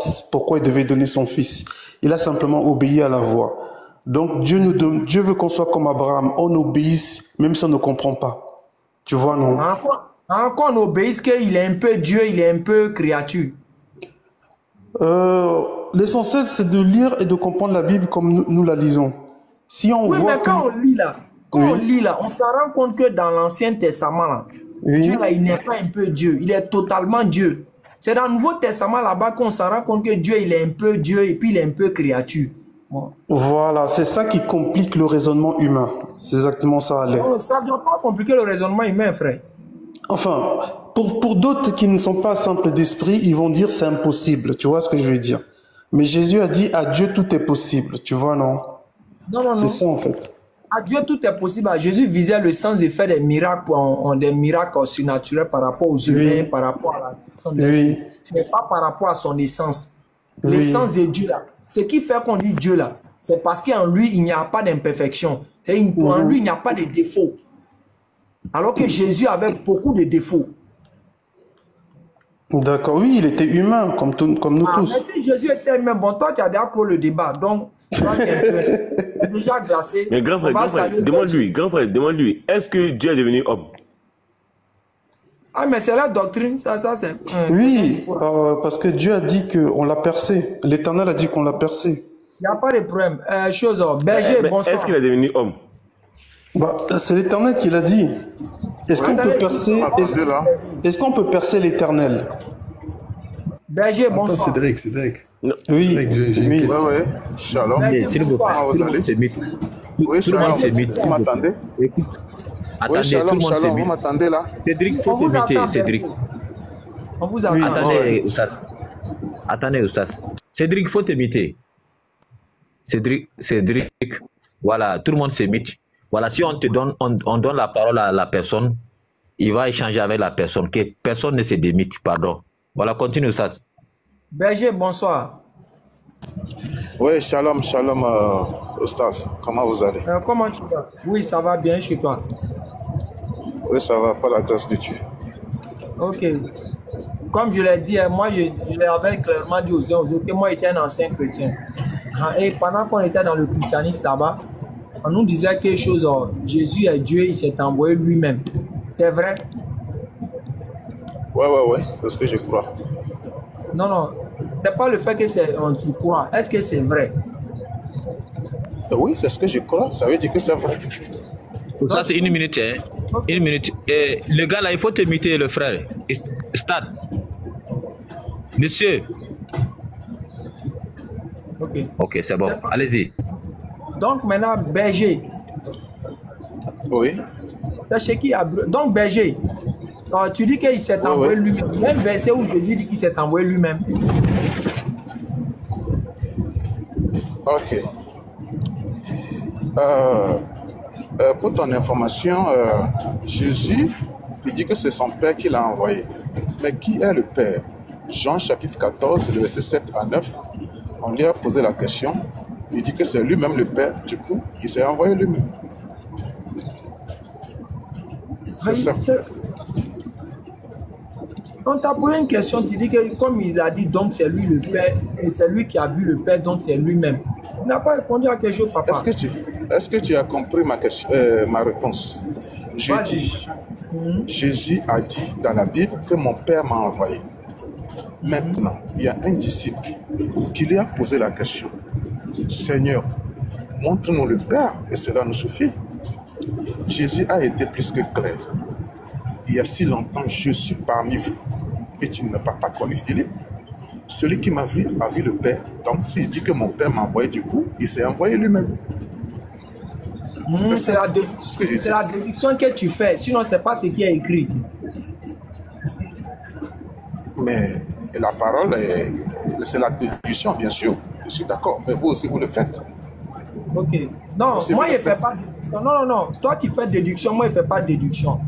il devait donner son fils. Il a simplement obéi à la voix. Donc Dieu veut qu'on soit comme Abraham, on obéisse même si on ne comprend pas. Tu vois, non? Encore on obéisse qu'il est un peu Dieu, il est un peu créature. L'essentiel, c'est de lire et de comprendre la Bible comme nous la lisons. Si on voit mais quand on lit là, on s'en rend compte que dans l'Ancien Testament, là, Dieu là, il n'est pas un peu Dieu, il est totalement Dieu. C'est dans le Nouveau Testament là-bas qu'on s'en rend compte que Dieu, il est un peu Dieu et puis il est un peu créature. Bon. Voilà, c'est ça qui complique le raisonnement humain. C'est exactement ça, Alain. Ça ne doit pas compliquer le raisonnement humain, frère. Enfin, pour d'autres qui ne sont pas simples d'esprit, ils vont dire c'est impossible. Tu vois ce que je veux dire? Mais Jésus a dit à Dieu tout est possible. Tu vois, non? Non. C'est ça en fait. À Dieu tout est possible. Jésus visait le sens de faire des miracles, des miracles surnaturels par rapport aux humains, par rapport à la personne de Dieu. Ce n'est pas par rapport à son essence. L'essence de Dieu là, ce qui fait qu'on dit Dieu là, c'est parce qu'en lui il n'y a pas d'imperfection. En lui il n'y a pas de défaut. Alors que Jésus avait beaucoup de défauts. D'accord, oui, il était humain, comme nous tous. Mais si Jésus était humain, bon, toi, tu as déjà pour le débat, donc, toi, tu es déjà glacé. Mais grand frère, demande-lui, est-ce que Dieu est devenu homme? Ah, mais c'est la doctrine, ça c'est... Oui, parce que Dieu a dit qu'on l'a percé. L'Éternel a dit qu'on l'a percé. Il n'y a pas de problème. Berger, bonsoir. Est-ce qu'il est devenu homme? C'est l'Éternel qui l'a dit. Est-ce qu'on peut percer l'Éternel? Berger, bonsoir. Cédric. Oui, ouais. Shalom. S'il vous plaît, Comment vous allez? c'est mythe. Oui, shalom. Vous m'entendez? Attendez, oui, shalom, tout le monde shalom. Vous m'entendez là? Cédric, faut t'imiter, Cédric. On vous attend. Attendez, Oustaz. Attendez, Oustaz. Cédric, faut t'imiter. Cédric, voilà, tout le monde s'imite. Voilà, si on te donne, on donne la parole à la personne, il va échanger avec la personne, que personne ne se démite, pardon. Voilà, continue, Oustaz. Berger, bonsoir. Oui, shalom, Oustaz. Comment vous allez? Comment tu vas? Oui, ça va bien chez toi. Oui, ça va, par la grâce de Dieu. Ok. Comme je l'ai dit, moi, je l'avais clairement dit aux gens que moi, j'étais un ancien chrétien. Et pendant qu'on était dans le christianisme là-bas, on nous disait quelque chose, Jésus est Dieu, il s'est envoyé lui-même. C'est vrai? Ouais, c'est ce que je crois. Non, c'est pas le fait que tu crois. Est-ce que c'est vrai? Oui, c'est ce que je crois. Ça veut dire que c'est vrai. Ça, c'est une minute, hein? Okay. Une minute. Et le gars là, il faut t'imiter le frère. Stade. Monsieur. Ok, c'est bon. Allez-y. Donc maintenant, Berger. Oui. Chez qui donc Berger, tu dis qu'il s'est envoyé lui-même. Il y a un verset où Jésus dit qu'il s'est envoyé lui-même. Ok. Pour ton information, Jésus dit que c'est son Père qui l'a envoyé. Mais qui est le Père? Jean chapitre 14, le verset 7 à 9, on lui a posé la question. Il dit que c'est lui-même le Père, du coup, il s'est envoyé lui-même. C'est ça. On t'a posé une question, tu dis que comme il a dit, donc c'est lui le Père, et c'est lui qui a vu le Père, donc c'est lui-même. Il n'a pas répondu à quelque chose, papa. Est-ce que tu as compris ma question, ma réponse? J'ai dit, Jésus a dit dans la Bible que mon Père m'a envoyé. Maintenant, il y a un disciple qui lui a posé la question. Seigneur, montre-nous le Père et cela nous suffit. Jésus a été plus que clair. Il y a si longtemps, je suis parmi vous et tu ne m'as pas connu, Philippe. Celui qui m'a vu a vu le Père. Donc, s'il dit que mon Père m'a envoyé du coup, il s'est envoyé lui-même. C'est la déduction que tu fais, sinon ce n'est pas ce qui est écrit. Mais la parole, c'est la déduction, bien sûr. Je suis d'accord, mais vous aussi, vous le faites. Ok. Non, moi, je ne fais pas déduction. Non. Toi, tu fais déduction, moi, je ne fais pas déduction.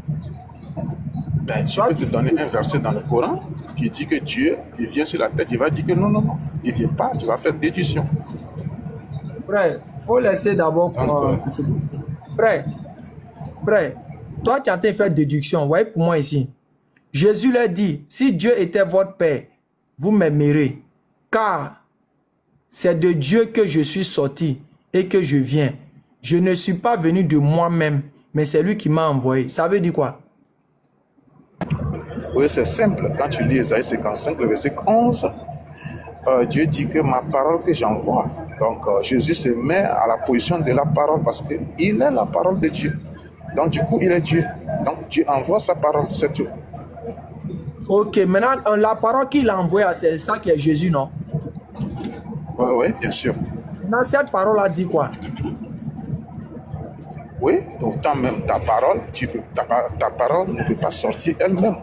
Ben, je peux te donner un verset dans le Coran qui dit que Dieu, il vient sur la tête. Il va dire que non. Il ne vient pas, tu vas faire déduction. Frère, il faut laisser d'abord. Frère, toi, tu es en train de faire déduction. Vous voyez, pour moi ici. Jésus leur dit, si Dieu était votre Père, vous m'aimerez, car c'est de Dieu que je suis sorti et que je viens. Je ne suis pas venu de moi-même, mais c'est lui qui m'a envoyé. Ça veut dire quoi? Oui, c'est simple. Quand tu lis Isaïe 55, le verset 11, Dieu dit que ma parole que j'envoie. Donc, Jésus se met à la position de la parole parce qu'il est la parole de Dieu. Donc, du coup, il est Dieu. Donc, Dieu envoie sa parole, c'est tout. Ok, maintenant, la parole qu'il a envoyée, c'est ça qui est Jésus, non? Oui, bien sûr. Dans cette parole a dit quoi? Oui, autant même ta parole, ta parole ne peut pas sortir elle-même.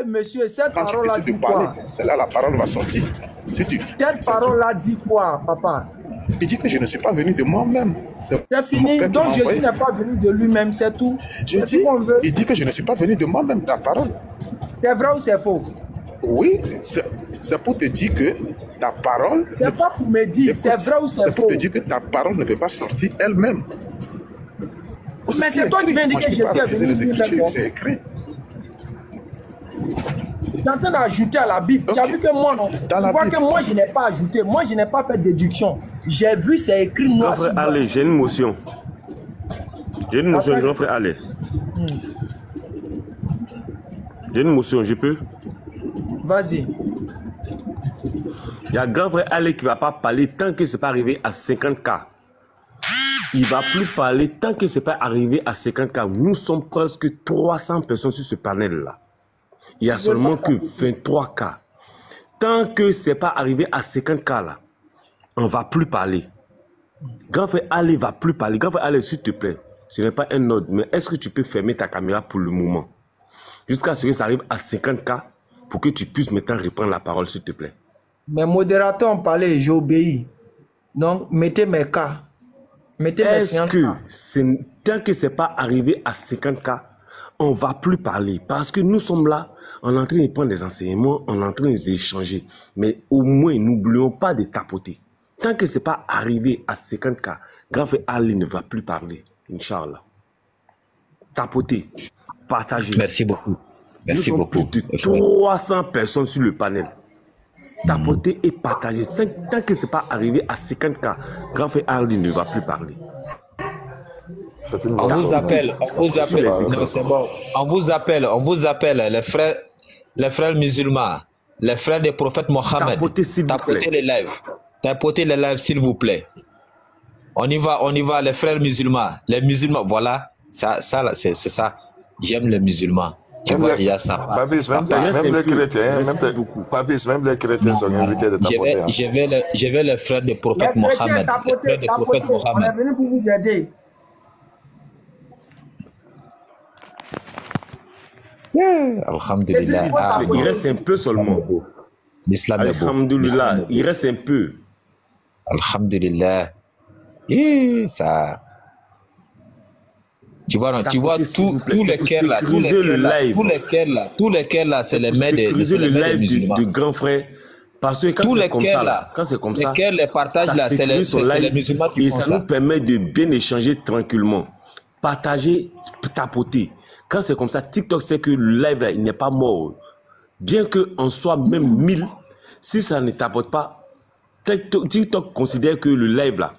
Monsieur, cette parole a dit quoi? C'est là la parole va sortir. Cette parole a dit quoi, papa? Il dit que je ne suis pas venu de moi-même. C'est fini, donc Jésus n'est pas venu de lui-même, c'est tout. Il dit que je ne suis pas venu de moi-même, ta parole. C'est vrai ou c'est faux? Oui, c'est pour te dire que ta parole... C'est pas pour me dire, c'est vrai ou c'est faux? C'est pour te dire que ta parole ne peut pas sortir elle-même. Mais c'est toi qui viens dire que Jésus est venu de lui-même. C'est écrit. Tu es en train d'ajouter à la Bible. Okay. Tu as vu que moi, non? Tu vois que moi, je n'ai pas ajouté. Moi, je n'ai pas fait de déduction. J'ai vu, c'est écrit noir sur blanc. Allez, j'ai une motion. J'ai une motion, grand frère, allez. J'ai une motion, je peux? Vas-y. Il y a grand frère Ali qui ne va pas parler tant que ce n'est pas arrivé à 50K. Il ne va plus parler tant que ce n'est pas arrivé à 50K. Nous sommes presque 300 personnes sur ce panel-là. Il n'y a seulement que 23K. Tant que ce n'est pas arrivé à 50 cas là, on ne va plus parler. Grand frère Ali ne va plus parler. Grand frère Ali, s'il te plaît, ce n'est pas un ordre, mais est-ce que tu peux fermer ta caméra pour le moment? Jusqu'à ce que ça arrive à 50 cas pour que tu puisses maintenant reprendre la parole, s'il te plaît. Mes modérateurs ont parlé, j'ai obéi. Donc, mettez mes cas. Mettez mes 50 cas. Tant que ce n'est pas arrivé à 50 cas, on ne va plus parler. Parce que nous sommes là, on est en train de prendre des enseignements, on est en train d'échanger. Mais au moins, n'oublions pas de tapoter. Tant que ce n'est pas arrivé à 50 cas, Grand frère Ali ne va plus parler. Inch'Allah. Tapoter, partager. Merci beaucoup. Merci beaucoup. Nous sommes plus de 300 personnes sur le panel. Tapoter et partager. Tant que ce n'est pas arrivé à 50 cas, Grand frère Ali ne va plus parler. On vous appelle, on vous appelle les frères musulmans, les frères des prophètes Mohammed. Tapotez les lives. Tapotez les lives, s'il vous plaît. On y va, les frères musulmans. Les musulmans, voilà. Ça c'est ça. J'aime les musulmans. Tu vois, il y a ça. Babis, même les chrétiens, même les chrétiens sont invités de tapoter. Je vais les frères des prophètes Mohammed. On est venu pour vous aider. Alhamdulillah. Il reste un peu seulement. L'islam est beau. Alhamdulillah, il reste un peu. Alhamdulillah. Ça. Tu vois tous les cœurs là, tous les cœurs là, c'est les mains des musulmans. Du grand frère. Parce que quand c'est comme ça, les cœurs, les partages là, c'est les musulmans qui font ça. Et ça nous permet de bien échanger tranquillement. Partager, tapoter. Quand c'est comme ça, TikTok sait que le live là, il n'est pas mort. Bien qu'on soit même 1000, si ça ne tapote pas, TikTok considère que le live là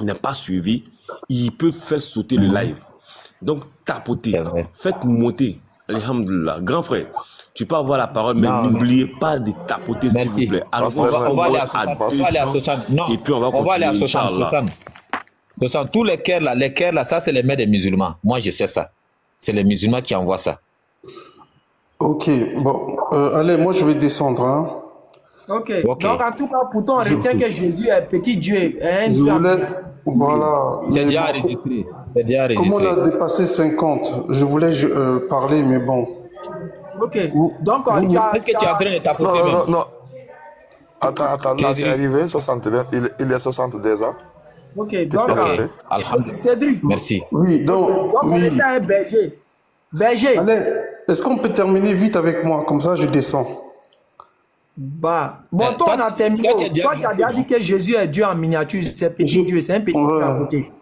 n'est pas suivi, il peut faire sauter le live. Donc tapotez, faites monter. Alhamdulillah. Grand frère, tu peux avoir la parole, mais n'oubliez pas de tapoter, s'il vous plaît. On va aller à 60. Non, et puis on va aller à 60. Tous les cœurs là, ça c'est les mains des musulmans. Moi je sais ça. C'est les musulmans qui envoient ça. Ok, bon, allez, moi je vais descendre. Hein. Ok, donc en tout cas, pourtant, on retient que Jésus est petit Dieu. Voilà. C'est déjà enregistré. Comment on a dépassé 50? Je voulais parler, mais bon. Ok, donc est-ce que tu es en train de tapoter? Non. Attends, là c'est arrivé, 60, il est 62 ans. Ok, donc, Cédric. Merci. Oui, donc on était un berger. Allez, est-ce qu'on peut terminer vite avec moi? Comme ça, je descends. Bon, toi, on a terminé. Toi, tu as déjà dit que Jésus est Dieu en miniature. C'est petit Dieu, c'est un petit Dieu à côté.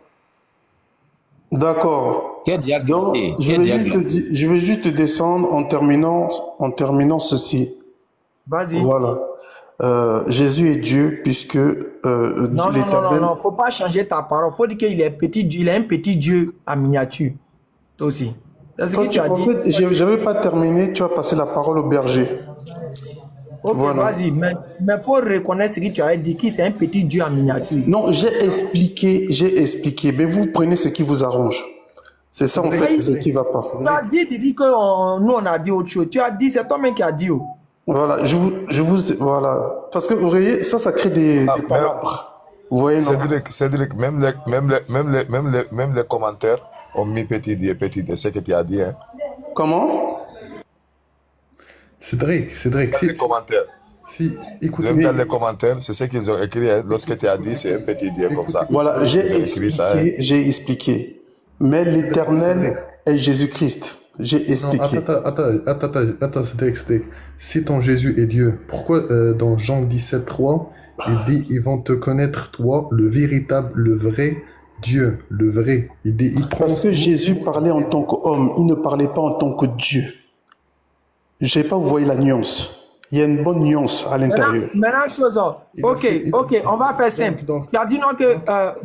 D'accord. Donc, je vais juste descendre en terminant ceci. Vas-y. Voilà. Jésus est Dieu puisque non, faut pas changer ta parole. Faut dire qu'il est petit Dieu, il est un petit Dieu en miniature. Toi aussi. C'est ce que tu as dit. En fait, je n'avais pas terminé, tu as passé la parole au berger. Ok, voilà. Vas-y, mais faut reconnaître ce que tu as dit, que c'est un petit Dieu en miniature. Non, j'ai expliqué, mais vous prenez ce qui vous arrange. C'est ça en fait, ce qui ne va pas. Tu dis que nous on a dit autre chose. Tu as dit, c'est toi-même qui as dit. Voilà, voilà. Parce que vous voyez, ça crée des palabres. Vous voyez, Cédric, même les commentaires ont mis petit Dieu, ce que tu as dit. Hein. Comment? Cédric, si, les commentaires. Si, écoutez. Même dans les commentaires, c'est ce qu'ils ont écrit. Hein. Lorsque tu as dit, c'est un petit Dieu comme ça. Voilà, j'ai expliqué. Mais l'Éternel est Jésus-Christ. J'ai expliqué. Attends, Cédric. Si ton Jésus est Dieu, pourquoi dans Jean 17:3, il dit ils vont te connaître, toi, le véritable, le vrai Dieu, le vrai. Parce que Jésus parlait en tant qu'homme, il ne parlait pas en tant que Dieu. Je ne sais pas, vous voyez la nuance. Il y a une bonne nuance à l'intérieur. Maintenant, chose. Ok, on va faire simple. Tu as dit non que,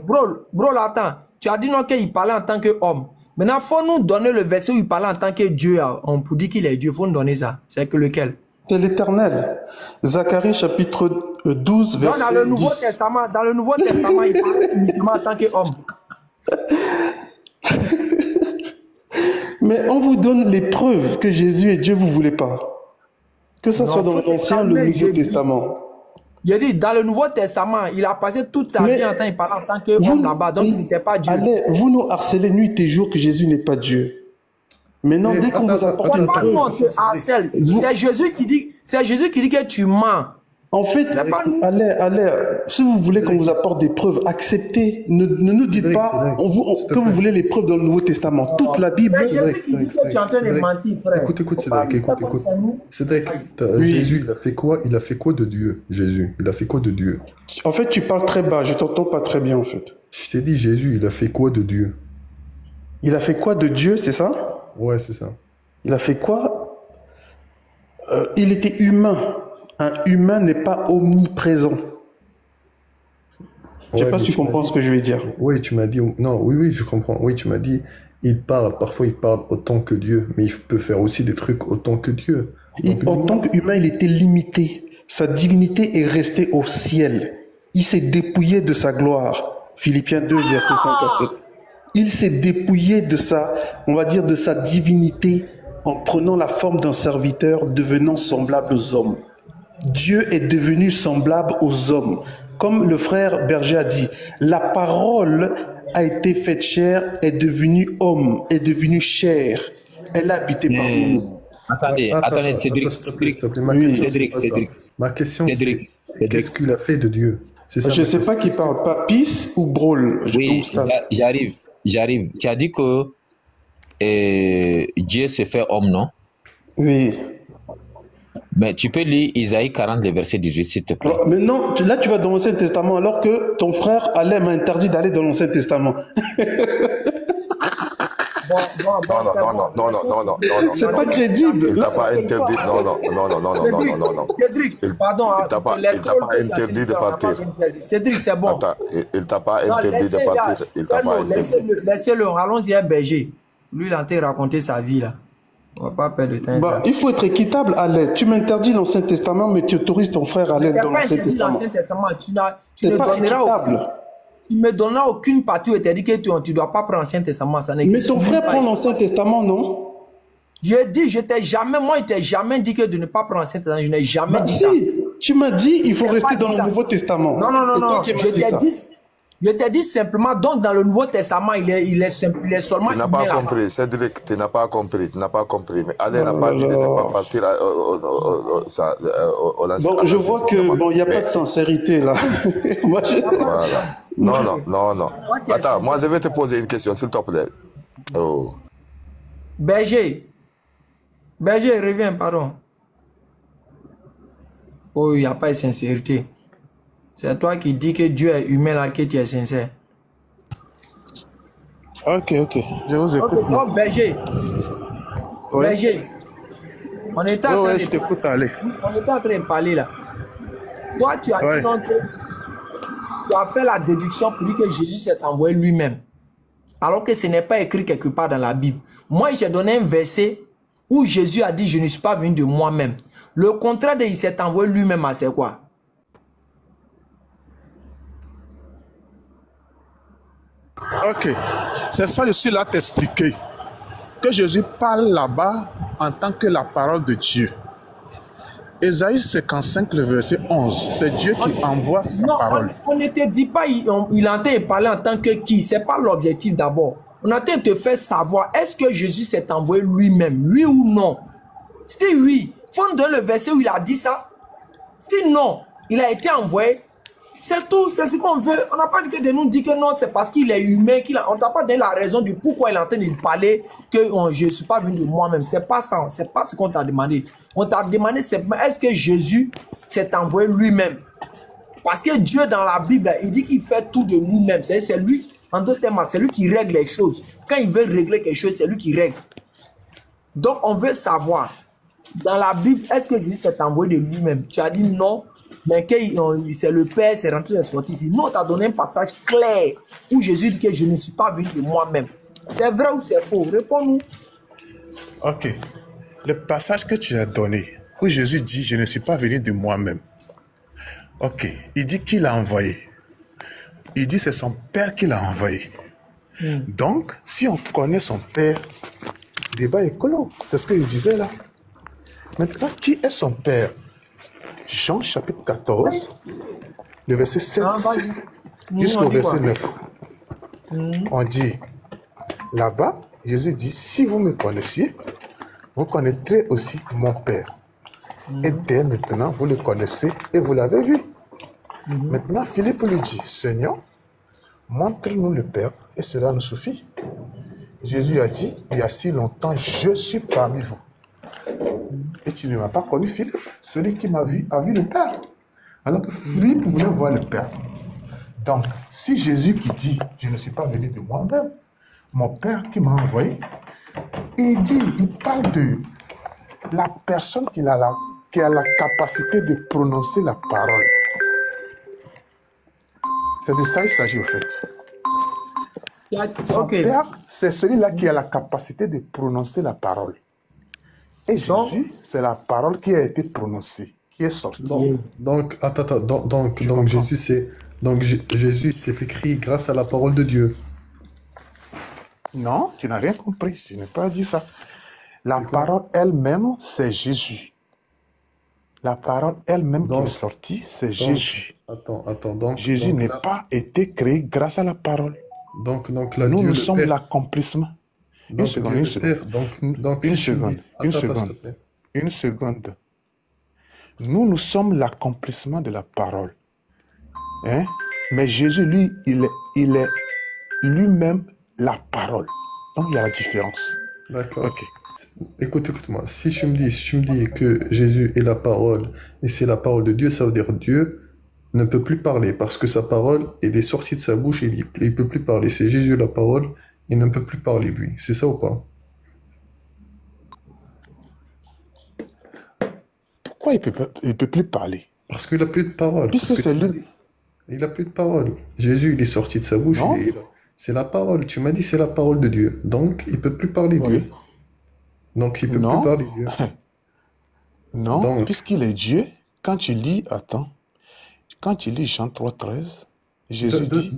bro, attends. Tu as dit non qu'il parlait en tant qu'homme. Maintenant, il faut nous donner le verset où il parlait en tant que Dieu. On peut dire qu'il est Dieu. Il faut nous donner ça. C'est que lequel? C'est l'Éternel. Zacharie chapitre 12, verset 10. Dans le Nouveau Testament, il parle uniquement en tant qu'homme. Mais on vous donne les preuves que Jésus est Dieu, vous ne voulez pas. Que ce soit dans l'Ancien ou le Nouveau Testament. Il dit, dans le Nouveau Testament, il a passé toute sa vie en parlant en tant qu'homme là-bas, donc il n'était pas Dieu. Allez, vous nous harcelez nuit et jour que Jésus n'est pas Dieu. Maintenant, dès qu'on vous apporte une preuve... C'est Jésus qui dit que tu mens. En fait, allez, si vous voulez qu'on vous apporte des preuves, acceptez. Ne nous dites pas que vous voulez les preuves dans le Nouveau Testament. Toute la Bible... Écoute, Cédric, Jésus, il a fait quoi? Il a fait quoi de Dieu, Jésus? Il a fait quoi de Dieu? En fait, tu parles très bas, je t'entends pas très bien, en fait. Je t'ai dit, Jésus, il a fait quoi de Dieu? Il a fait quoi de Dieu, c'est ça? Ouais, c'est ça. Il a fait quoi? Il était humain. Un humain n'est pas omniprésent. Je ne sais pas si tu comprends ce que je vais dire. Oui, tu m'as dit... Non, oui, je comprends. Oui, tu m'as dit, parfois il parle autant que Dieu, mais il peut faire aussi des trucs autant que Dieu. En tant qu'humain, il était limité. Sa divinité est restée au ciel. Il s'est dépouillé de sa gloire. Philippiens 2, verset 147. Il s'est dépouillé de on va dire, de sa divinité en prenant la forme d'un serviteur, devenant semblable aux hommes. Dieu est devenu semblable aux hommes. Comme le frère Berger a dit, la parole a été faite chair, est devenue homme, est devenue chair. Elle a habité parmi nous. Attendez, Cédric. Ma question, c'est qu'est-ce qu'il a fait de Dieu? Je ne sais pas qui parle, Papis ou Brawl. Oui, j'arrive. Tu as dit que Dieu s'est fait homme, non? Oui. Mais tu peux lire Isaïe 40, le verset 18, s'il te plaît. Mais non, là tu vas dans l'Ancien Testament alors que ton frère Alain m'a interdit d'aller dans l'Ancien Testament. Non. C'est pas crédible. Il t'a pas interdit. Non. Cédric, pardon. Il t'a pas interdit de partir. Cédric, c'est bon. Attends, il t'a pas interdit de partir. Il t'a pas interdit. Laissez-le, allons-y à Berger. Lui, il a été raconter sa vie là. On va pas perdre de temps. Il faut être équitable, Alain. Tu m'interdis l'Ancien Testament, mais tu autorises ton frère à aller dans l'Ancien Testament. C'est pas équitable. Tu ne me donneras aucune partie où tu as dit que tu ne dois pas prendre l'Ancien Testament. Mais ton frère prend l'Ancien Testament, non? J'ai dit, je t'ai jamais dit que de ne pas prendre l'Ancien Testament. Je n'ai jamais dit ça. Tu m'as dit, il faut rester dans le Nouveau Testament. Non. Je t'ai dit simplement, donc dans le Nouveau Testament, il est seulement... Tu n'as pas compris, Cédric, tu n'as pas compris. Mais Alain n'a pas dit de ne pas partir au Bon, je vois que il n'y a pas de sincérité là. Voilà. Non. Attends, moi je vais te poser une question, s'il te plaît. Oh. Berger, reviens, pardon. Oh, il n'y a pas de sincérité. C'est toi qui dis que Dieu est humain là, que tu es sincère. Ok. Je vous écoute. Oh, Berger. Oui. Berger. On était je t'écoute, allez. On était en train de parler là. Toi, tu as dit donc que tu as fait la déduction pour dire que Jésus s'est envoyé lui-même. Alors que ce n'est pas écrit quelque part dans la Bible. Moi, j'ai donné un verset où Jésus a dit, je ne suis pas venu de moi-même. Le contraire de il s'est envoyé lui-même, c'est quoi? Ok, c'est ça, je suis là t'expliquer. Que Jésus parle là-bas en tant que la parole de Dieu. Ésaïe 55, le verset 11, c'est Dieu qui envoie sa parole. On ne te dit pas, il entend parler en tant que qui, c'est pas l'objectif d'abord. On entend te faire savoir, est-ce que Jésus s'est envoyé lui-même, oui ou non? Si oui, il faut nous donner le verset où il a dit ça. Si non, il a été envoyé. C'est tout, c'est ce qu'on veut. On n'a pas dit que de nous dire que non, c'est parce qu'il est humain, on t'a pas donné la raison du pourquoi il est en train de parler, que je ne suis pas venu de moi-même. C'est pas ça, c'est pas ce qu'on t'a demandé. On t'a demandé simplement, est-ce que Jésus s'est envoyé lui-même? Parce que Dieu dans la Bible, il dit qu'il fait tout de lui-même. C'est lui, en d'autres termes, c'est lui qui règle les choses. Quand il veut régler quelque chose, c'est lui qui règle. Donc on veut savoir, dans la Bible, est-ce que Jésus s'est envoyé de lui-même? Tu as dit non. Mais que c'est le Père, c'est rentré et sorti ici. Nous, on t'a donné un passage clair où Jésus dit que je ne suis pas venu de moi-même. C'est vrai ou c'est faux? Réponds-nous. Ok. Le passage que tu as donné, où Jésus dit je ne suis pas venu de moi-même. Ok. Il dit qu'il a envoyé. Il dit c'est son Père qui l'a envoyé. Donc, si on connaît son Père, le débat est clos. C'est ce qu'il disait là. Maintenant, qui est son père? Jean chapitre 14, le verset 7 jusqu'au verset 9. On dit, là-bas, Jésus dit, si vous me connaissiez, vous connaîtrez aussi mon Père. Et dès maintenant, vous le connaissez et vous l'avez vu. Maintenant, Philippe lui dit, Seigneur, montre-nous le Père et cela nous suffit. Jésus a dit, il y a si longtemps, je suis parmi vous. Et tu ne m'as pas connu, Philippe. Celui qui m'a vu a vu le Père. Alors que Philippe voulait voir le Père. Donc, si Jésus qui dit, je ne suis pas venu de moi-même, mon Père qui m'a envoyé, il parle de la personne qui a la capacité de prononcer la parole. C'est de ça qu'il s'agit au fait. Son Père, c'est celui-là qui a la capacité de prononcer la parole. Et Jésus, c'est la parole qui a été prononcée, qui est sortie. Donc Jésus s'est fait crier grâce à la parole de Dieu. Non, tu n'as rien compris. Je n'ai pas dit ça. La parole elle-même, c'est Jésus. La parole elle-même qui est sortie, c'est Jésus. Attends. Jésus n'est pas été créé grâce à la parole. Donc nous sommes l'accomplissement. Une seconde. Nous sommes l'accomplissement de la parole. Hein? Mais Jésus, lui, il est lui-même la parole. Donc, il y a la différence. D'accord. Ok. Écoute-moi. Si tu me dis que Jésus est la parole et c'est la parole de Dieu, ça veut dire Dieu ne peut plus parler parce que sa parole, elle est sortie de sa bouche et il ne peut plus parler. C'est Jésus la parole, il ne peut plus parler, lui. C'est ça ou pas? Pourquoi il ne peut plus parler? Parce qu'il n'a plus de parole. Puisque c'est lui. Il n'a plus de parole. Jésus, il est sorti de sa bouche. C'est la parole. Tu m'as dit c'est la parole de Dieu. Donc, il ne peut plus parler Dieu. Donc, il ne peut plus parler Dieu. Non, puisqu'il est Dieu, quand tu lis, quand tu lis Jean 3,13, Jésus dit,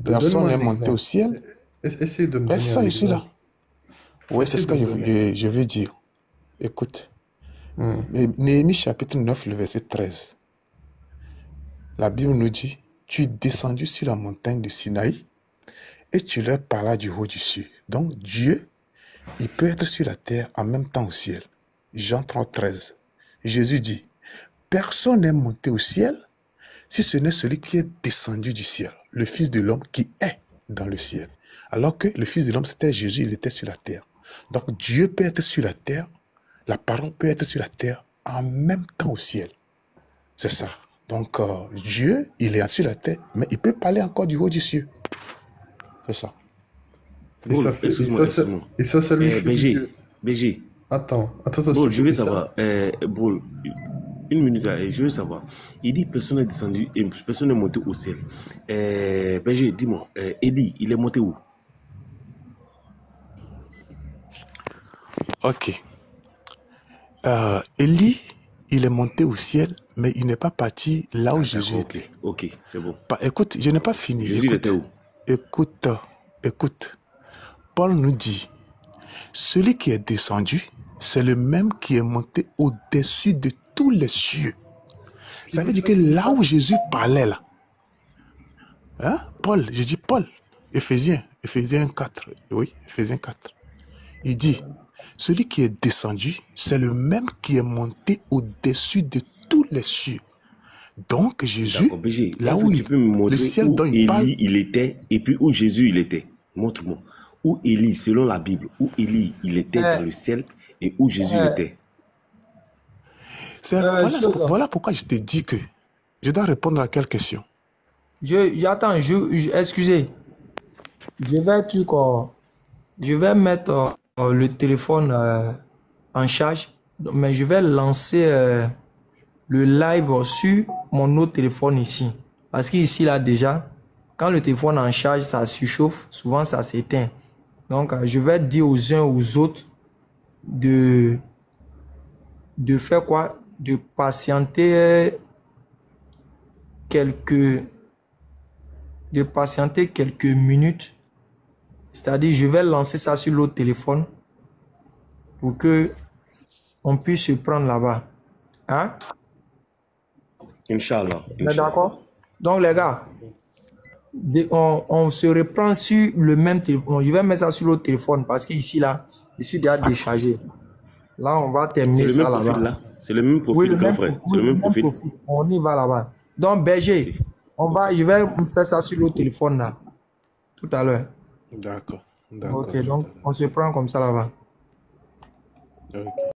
personne n'est monté au ciel. Essaye de me donner ça ici là. Oui, c'est ce que je veux dire. Écoute. Néhémie chapitre 9, le verset 13. La Bible nous dit, tu es descendu sur la montagne de Sinaï et tu leur parlas du haut du ciel. Donc Dieu, il peut être sur la terre en même temps au ciel. Jean 3, 13. Jésus dit, personne n'est monté au ciel si ce n'est celui qui est descendu du ciel, le Fils de l'homme qui est dans le ciel. Alors que le Fils de l'homme, c'était Jésus, il était sur la terre. Donc Dieu peut être sur la terre, la parole peut être sur la terre en même temps au ciel. C'est ça. Donc Dieu, il est sur la terre, mais il peut parler encore du haut du ciel. C'est ça. Et ça lui fait BG. Attends. Je veux savoir. Une minute là, je veux savoir. Il dit personne n'est descendu et personne n'est monté au ciel. BG, dis-moi, Élie, il est monté où? Ok. Élie, il est monté au ciel, mais il n'est pas parti là où Jésus était. Ok, c'est bon. Écoute, je n'ai pas fini. Jésus était où? Écoute. Paul nous dit, celui qui est descendu, c'est le même qui est monté au-dessus de tous les cieux. Ça veut dire que là où Jésus parlait là, hein, Paul, je dis Paul, Éphésiens 4, oui, Éphésiens 4, il dit, celui qui est descendu, c'est le même qui est monté au-dessus de tous les cieux. Donc Jésus, là où le ciel dont il parle, il était et puis où Jésus il était. Montre-moi. Où Élie, selon la Bible, où Élie il était dans le ciel et où Jésus était. Voilà pourquoi je te dis que je dois répondre à quelle question. J'attends, excusez. Je vais mettre le téléphone en charge, mais je vais lancer le live sur mon autre téléphone ici. Parce qu'ici, là, déjà, quand le téléphone est en charge, ça surchauffe, souvent ça s'éteint. Donc, je vais dire aux uns aux autres de faire quoi? De patienter quelques minutes. C'est-à-dire, je vais lancer ça sur l'autre téléphone pour que on puisse se prendre là-bas. Hein? Inch'Allah. D'accord? Donc, les gars, on se reprend sur le même téléphone. Je vais mettre ça sur l'autre téléphone parce qu'ici, là, je suis déjà déchargé. Là, on va terminer ça là-bas. C'est le même profil, grand frère. C'est le même profil. On y va là-bas. Donc, Berger, je vais faire ça sur l'autre téléphone là, tout à l'heure. D'accord. Ok, donc on se prend comme ça là-bas. Ok.